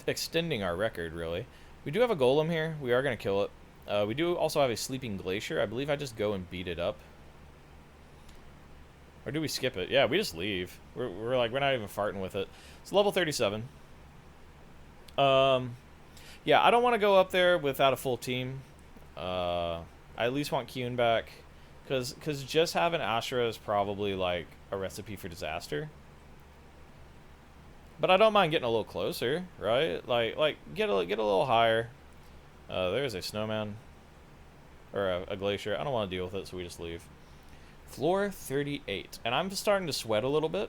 extending our record, really. We do have a golem here. We are going to kill it. We do also have a sleeping glacier. I believe I just go and beat it up. Or do we skip it? Yeah, we just leave. We're like, we're not even farting with it. It's level 37. Yeah, I don't want to go up there without a full team. I at least want Kyun back. Because just having Ashra is probably like a recipe for disaster. But I don't mind getting a little closer, right? Like get a little higher. There's a snowman. Or a glacier. I don't want to deal with it, so we just leave. Floor 38. And I'm starting to sweat a little bit.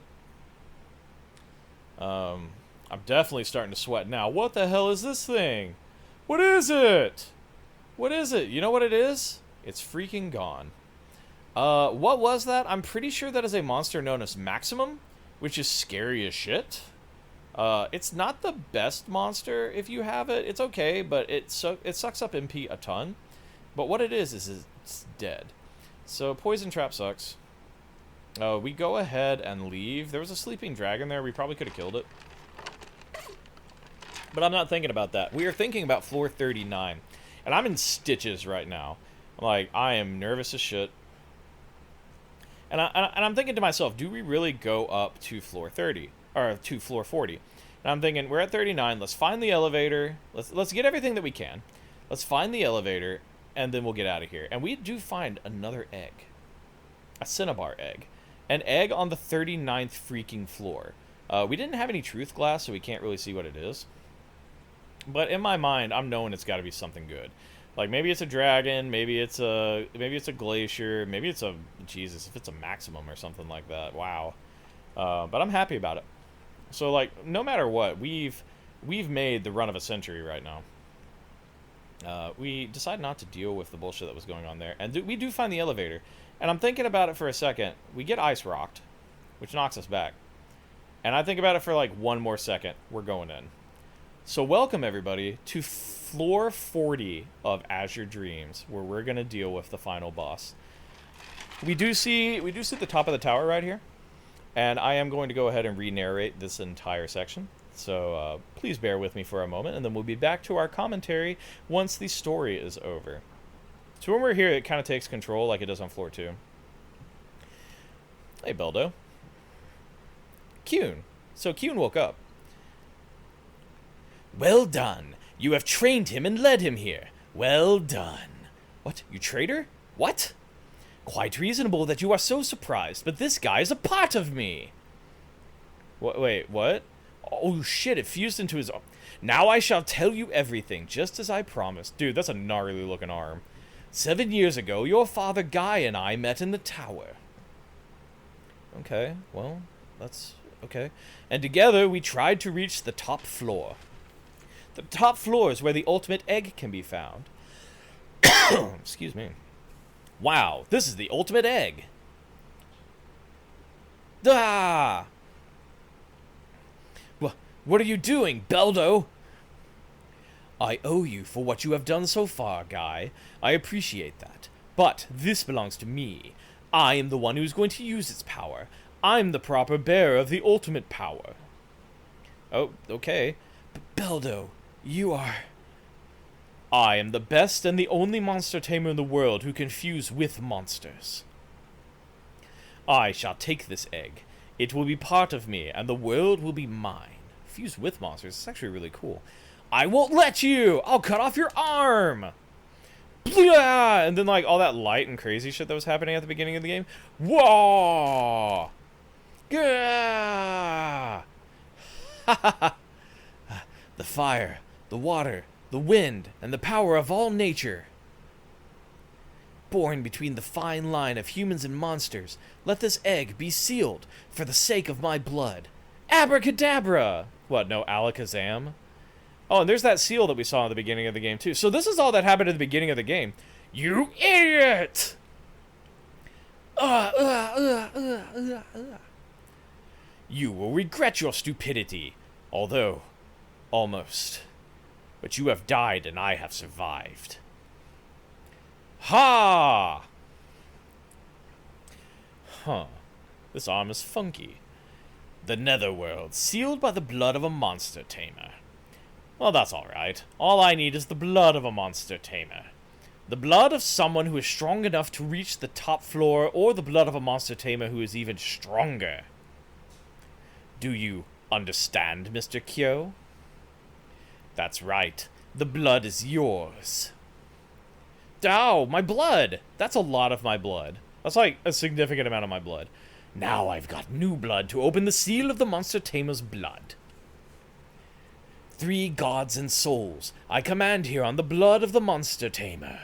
I'm definitely starting to sweat now. What the hell is this thing? What is it? What is it? You know what it is? It's freaking gone. What was that? I'm pretty sure that is a monster known as Maximum, which is scary as shit. It's not the best monster if you have it. It's okay, but it sucks up MP a ton. But what it is it's dead. So Poison Trap sucks. We go ahead and leave. There was a sleeping dragon there. We probably could have killed it. But I'm not thinking about that. We are thinking about floor 39. And I'm in stitches right now. Like, I am nervous as shit. And I'm thinking to myself, do we really go up to floor 30? Or to floor 40? And I'm thinking, we're at 39. Let's find the elevator. Let's get everything that we can. Let's find the elevator, and then we'll get out of here. And we do find another egg. A Cinnabar egg. An egg on the 39th freaking floor. We didn't have any truth glass, so we can't really see what it is. But in my mind, I'm knowing it's got to be something good. Like, maybe it's a dragon, maybe it's a glacier, maybe it's a, Jesus, if it's a maximum or something like that. Wow. But I'm happy about it. So, like, no matter what, we've made the run of a century right now. We decided not to deal with the bullshit that was going on there. And we do find the elevator. And I'm thinking about it for a second. We get ice rocked, which knocks us back. And I think about it for like one more second. We're going in. So welcome, everybody, to floor 40 of Azure Dreams, where we're going to deal with the final boss. We do see the top of the tower right here. And I am going to go ahead and re-narrate this entire section. So please bear with me for a moment, and then we'll be back to our commentary once the story is over. So when we're here, it kind of takes control like it does on floor 2. Hey, Beldo. Kyun. So Kyun woke up. Well done. You have trained him and led him here. Well done. What? You traitor? What? Quite reasonable that you are so surprised, but this guy is a part of me. Wait, what? Oh shit, it fused into his arm. Now I shall tell you everything, just as I promised. Dude, that's a gnarly looking arm. 7 years ago, your father Guy and I met in the tower. Okay, well, that's okay. And together we tried to reach the top floor. The top floor is where the ultimate egg can be found. Excuse me. Wow, this is the ultimate egg. Ah! What are you doing, Beldo? I owe you for what you have done so far, Guy. I appreciate that. But this belongs to me. I am the one who's going to use its power. I'm the proper bearer of the ultimate power. Oh, okay. Beldo, you are... I am the best and the only monster tamer in the world who can fuse with monsters. I shall take this egg. It will be part of me, and the world will be mine. Fuse with monsters. It's actually really cool. I won't let you! I'll cut off your arm! Blah! And then, like, all that light and crazy shit that was happening at the beginning of the game. Whoa! Gah! The fire, the water, the wind, and the power of all nature. Born between the fine line of humans and monsters, let this egg be sealed for the sake of my blood. Abracadabra! What, no Alakazam? Oh, and there's that seal that we saw at the beginning of the game, too. So this is all that happened at the beginning of the game. You idiot! You will regret your stupidity. Although, almost. But you have died and I have survived. Ha! Huh. This arm is funky. The Netherworld, sealed by the blood of a monster tamer. Well, that's alright. All I need is the blood of a monster tamer. The blood of someone who is strong enough to reach the top floor, or the blood of a monster tamer who is even stronger. Do you understand, Mr. Kyo? That's right. The blood is yours. Ow, my blood! That's a lot of my blood. That's like a significant amount of my blood. Now I've got new blood to open the seal of the monster tamer's blood. 3 gods and souls, I command here on the blood of the monster tamer.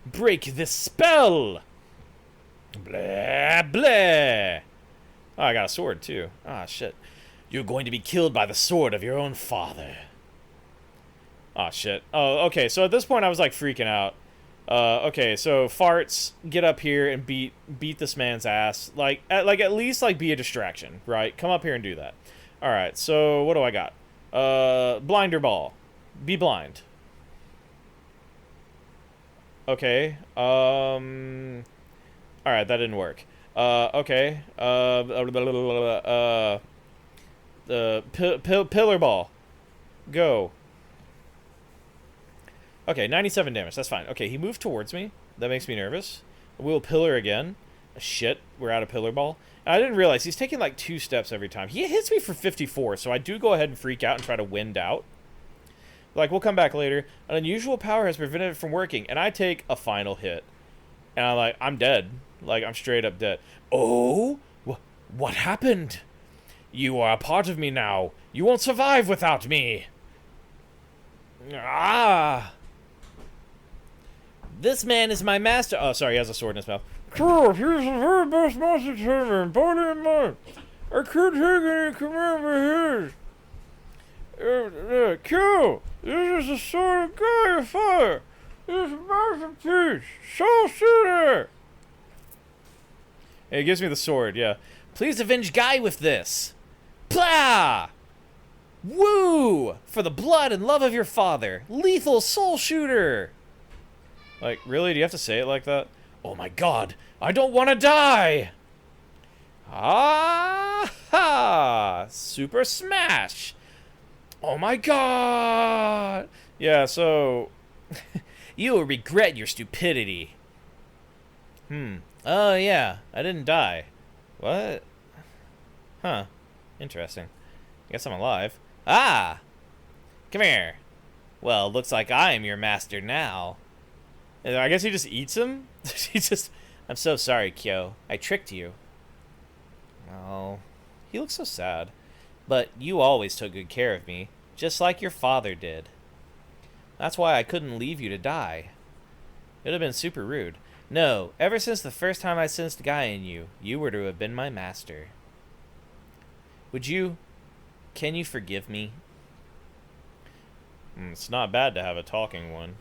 Break this spell! Blah, blah! Oh, I got a sword, too. Ah, shit. You're going to be killed by the sword of your own father. Ah, shit. Oh, okay, so at this point I was, like, freaking out. Okay, so farts, get up here and beat this man's ass. Like at least, like, be a distraction, right? Come up here and do that. Alright, so what do I got? Blinder ball. Be blind. Okay, alright, that didn't work. Okay, pillar ball. Go. Okay, 97 damage, that's fine. Okay, he moved towards me. That makes me nervous. We'll pillar again. Shit, we're out of pillar ball. And I didn't realize he's taking like 2 steps every time. He hits me for 54, so I do go ahead and freak out and try to wind out. Like, we'll come back later. An unusual power has prevented it from working, and I take a final hit. And I'm like, I'm dead. Like, I'm straight up dead. Oh? What happened? You are a part of me now. You won't survive without me. Ah! This man is my master. Oh, sorry, he has a sword in his mouth. Sure, he's the very best monster tamer in body and mind. I can't take any command but his. Q, this is the sword of God of fire. This is masterpiece. Soul shooter. Hey, he gives me the sword, yeah. Please avenge Guy with this. Plah! Woo! For the blood and love of your father. Lethal soul shooter. Like, really? Do you have to say it like that? Oh my god, I don't want to die! Ah ha! Super smash! Oh my god! Yeah, so... you will regret your stupidity. Oh yeah, I didn't die. What? Huh. Interesting. I guess I'm alive. Ah! Come here. Well, looks like I am your master now. I guess he just eats him? I'm so sorry, Kyo. I tricked you. Oh, he looks so sad. But you always took good care of me, just like your father did. That's why I couldn't leave you to die. It would have been super rude. No, ever since the first time I sensed Guy in you, you were to have been my master. Can you forgive me? It's not bad to have a talking one.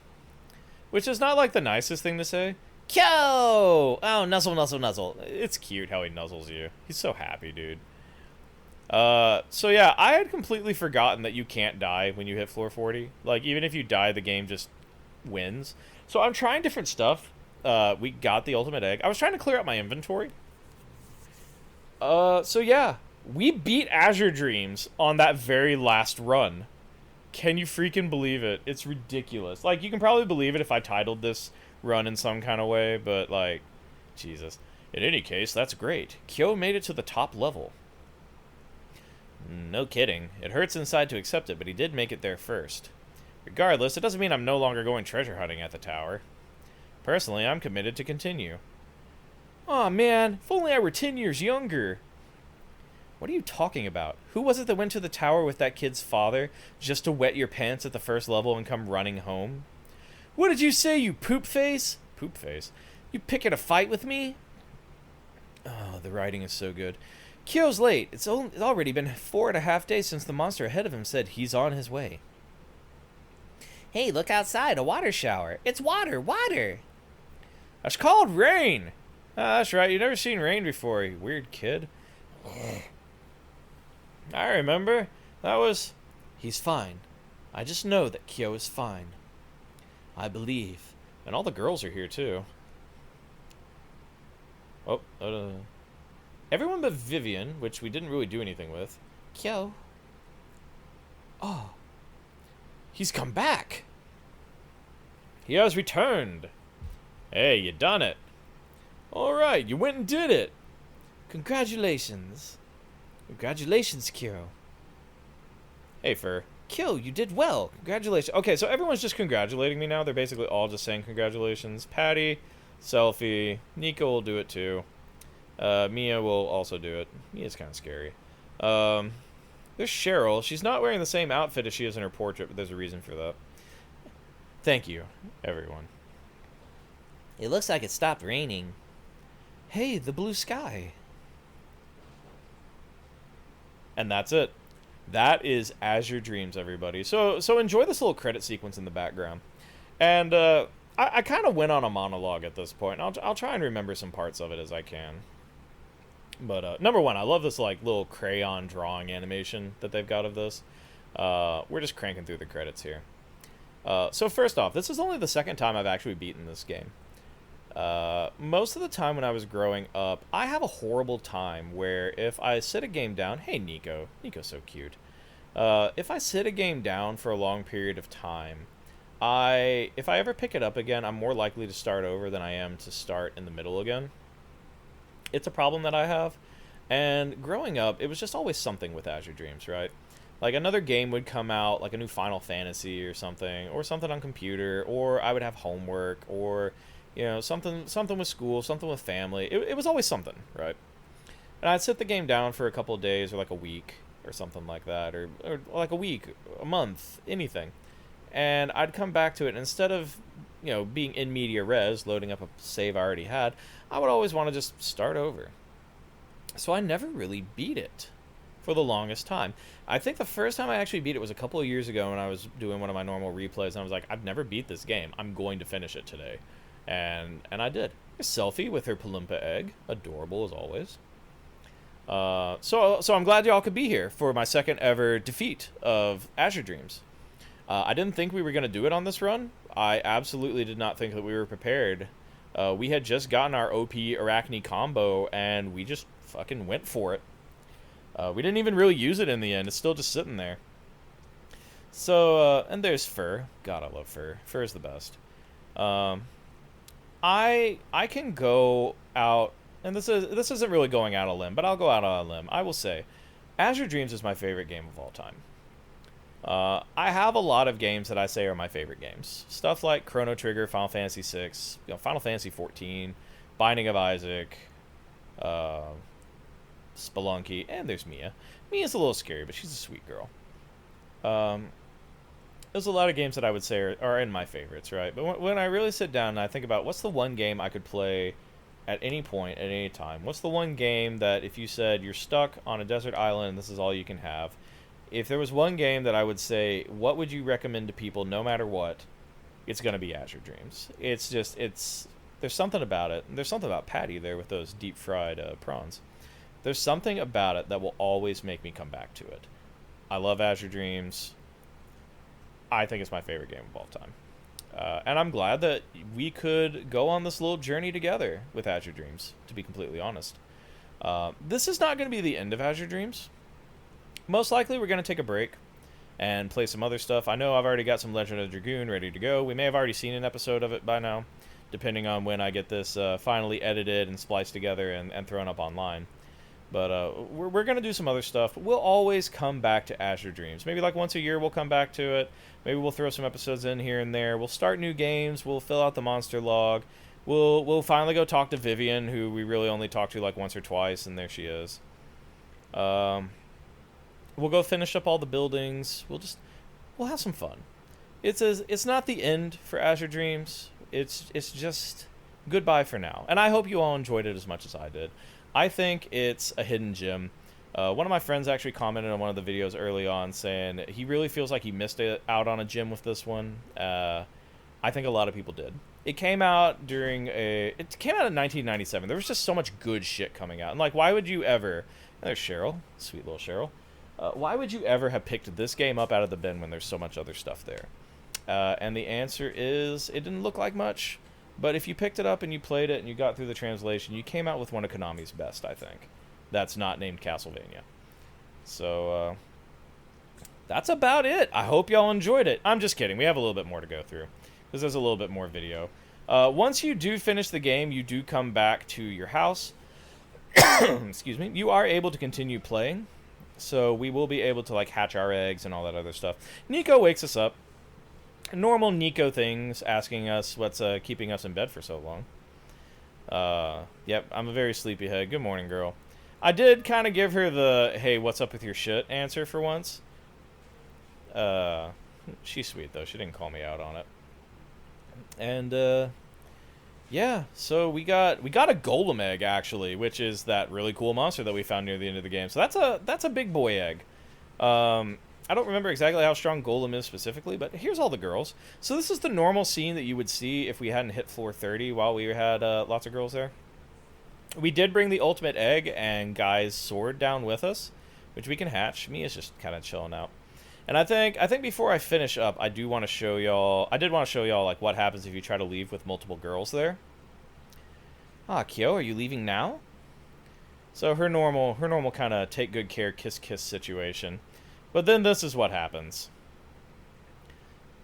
Which is not like the nicest thing to say. Kyo! Oh, nuzzle, nuzzle, nuzzle. It's cute how he nuzzles you. He's so happy, dude. So yeah, I had completely forgotten that you can't die when you hit floor 40. Like, even if you die, the game just wins. So I'm trying different stuff. We got the ultimate egg. I was trying to clear out my inventory. So yeah, we beat Azure Dreams on that very last run. Can you freaking believe it? It's ridiculous. Like, you can probably believe it if I titled this run in some kind of way, but, like, Jesus. In any case, that's great. Kyo made it to the top level. No kidding. It hurts inside to accept it, but he did make it there first. Regardless, it doesn't mean I'm no longer going treasure hunting at the tower. Personally, I'm committed to continue. Aw, man, if only I were 10 years younger. What are you talking about? Who was it that went to the tower with that kid's father just to wet your pants at the first level and come running home? What did you say, you poop face? Poop face? You picking a fight with me? Oh, the writing is so good. Kyo's late. It's already been 4.5 days since the monster ahead of him said he's on his way. Hey, look outside, a water shower. It's water, water! That's called rain! Ah, that's right, you've never seen rain before, you weird kid. I remember. That was... He's fine. I just know that Kyo is fine. I believe. And all the girls are here, too. Oh, everyone but Vivian, which we didn't really do anything with. Kyo. Oh. He's come back. He has returned. Hey, you done it. All right, you went and did it. Congratulations. Congratulations, Kyo. Hey, Fur. Kyo, you did well. Congratulations. Okay, so everyone's just congratulating me now. They're basically all just saying congratulations. Patty, Selfie, Nico will do it too. Mia will also do it. Mia's kind of scary. There's Cheryl. She's not wearing the same outfit as she is in her portrait, but there's a reason for that. Thank you, everyone. It looks like it stopped raining. Hey, the blue sky. And that's it. That is Azure Dreams, everybody. So enjoy this little credit sequence in the background. And I kind of went on a monologue at this point. I'll try and remember some parts of it as I can. But number one, I love this like little crayon drawing animation that they've got of this. We're just cranking through the credits here. So first off, this is only the second time I've actually beaten this game. Most of the time when I was growing up, I have a horrible time where if I sit a game down... Hey, Nico. Nico's so cute. If I sit a game down for a long period of time, if I ever pick it up again, I'm more likely to start over than I am to start in the middle again. It's a problem that I have. And growing up, it was just always something with Azure Dreams, right? Like another game would come out, like a new Final Fantasy or something on computer, or I would have homework, or something with school, something with family. It was always something, right? And I'd sit the game down for a couple of days or like a week or something like that, or like a week, a month, anything. And I'd come back to it, and instead of being in media res, loading up a save I already had, I would always want to just start over. So I never really beat it for the longest time. I think the first time I actually beat it was a couple of years ago when I was doing one of my normal replays, and I was like, I've never beat this game. I'm going to finish it today. And I did. A selfie with her Palumpa egg. Adorable as always. So I'm glad y'all could be here for my second ever defeat of Azure Dreams. I didn't think we were going to do it on this run. I absolutely did not think that we were prepared. We had just gotten our OP Arachne combo, and we just fucking went for it. We didn't even really use it in the end. It's still just sitting there. So, and there's Fur. God, I love Fur. Fur is the best. I can go out, and this isn't really going out on a limb, but I'll go out on a limb. I will say, Azure Dreams is my favorite game of all time. I have a lot of games that I say are my favorite games. Stuff like Chrono Trigger, Final Fantasy VI, Final Fantasy XIV, Binding of Isaac, Spelunky, and there's Mia. Mia's a little scary, but she's a sweet girl. There's a lot of games that I would say are in my favorites, right? But when I really sit down and I think about what's the one game I could play at any point, at any time, what's the one game that if you said you're stuck on a desert island and this is all you can have, if there was one game that I would say, what would you recommend to people no matter what, it's going to be Azure Dreams. There's something about it. There's something about Patty there with those deep fried prawns. There's something about it that will always make me come back to it. I love Azure Dreams. I think it's my favorite game of all time. And I'm glad that we could go on this little journey together with Azure Dreams, to be completely honest. This is not going to be the end of Azure Dreams. Most likely we're going to take a break and play some other stuff. I know I've already got some Legend of Dragoon ready to go. We may have already seen an episode of it by now, depending on when I get this finally edited and spliced together and thrown up online. But we're going to do some other stuff. We'll always come back to Azure Dreams. Maybe like once a year we'll come back to it. Maybe we'll throw some episodes in here and there. We'll start new games. We'll fill out the monster log. We'll finally go talk to Vivian, who we really only talked to like once or twice, and there she is. We'll go finish up all the buildings. We'll have some fun. It's not the end for Azure Dreams. It's just goodbye for now. And I hope you all enjoyed it as much as I did. I think it's a hidden gem. One of my friends actually commented on one of the videos early on saying he really feels like he missed out on a gem with this one. I think a lot of people did. It came out in 1997. There was just so much good shit coming out. And like, why would you ever... There's Cheryl. Sweet little Cheryl. Why would you ever have picked this game up out of the bin when there's so much other stuff there? And the answer is, it didn't look like much. But if you picked it up and you played it and you got through the translation, you came out with one of Konami's best, I think. That's not named Castlevania. So, that's about it. I hope y'all enjoyed it. I'm just kidding. We have a little bit more to go through, because there's a little bit more video. Once you do finish the game, you do come back to your house. Excuse me. You are able to continue playing. So we will be able to, like, hatch our eggs and all that other stuff. Nico wakes us up. Normal Nico things, asking us what's keeping us in bed for so long. Yep, I'm a very sleepyhead. Good morning, girl. I did kind of give her the, hey, what's up with your shit answer for once. She's sweet, though. She didn't call me out on it. And, yeah, so we got a golem egg, actually, which is that really cool monster that we found near the end of the game. So that's a big boy egg. I don't remember exactly how strong Golem is specifically, but here's all the girls. So this is the normal scene that you would see if we hadn't hit floor 30 while we had lots of girls there. We did bring the ultimate egg and Guy's sword down with us, which we can hatch. Mia's just kind of chilling out. And I think before I finish up, I did want to show y'all like what happens if you try to leave with multiple girls there. Ah, Kyo, are you leaving now? So her normal kind of take good care, kiss situation. But then this is what happens.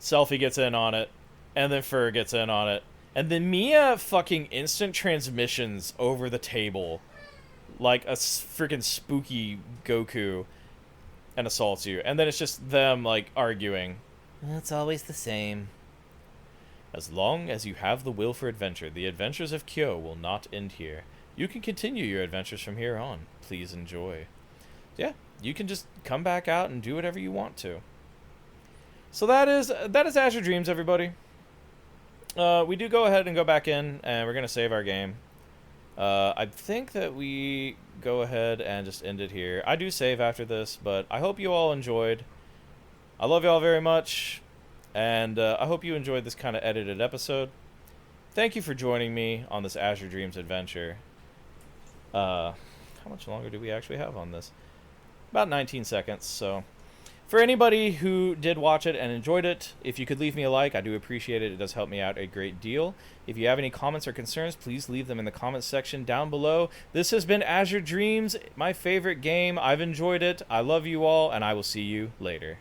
Selfie gets in on it, and then Fur gets in on it, and then Mia fucking instant transmissions over the table like a freaking spooky Goku and assaults you. And then it's just them, like, arguing. It's always the same. As long as you have the will for adventure, the adventures of Kyo will not end here. You can continue your adventures from here on. Please enjoy. Yeah, you can just come back out and do whatever you want to. So that is Azure Dreams, everybody. We do go ahead and go back in, and we're going to save our game. I think that we go ahead and just end it here. I do save after this, but I hope you all enjoyed. I love you all very much, and I hope you enjoyed this kind of edited episode. Thank you for joining me on this Azure Dreams adventure. How much longer do we actually have on this? About 19 seconds, so... For anybody who did watch it and enjoyed it, if you could leave me a like, I do appreciate it. It does help me out a great deal. If you have any comments or concerns, please leave them in the comments section down below. This has been Azure Dreams, my favorite game. I've enjoyed it. I love you all, and I will see you later.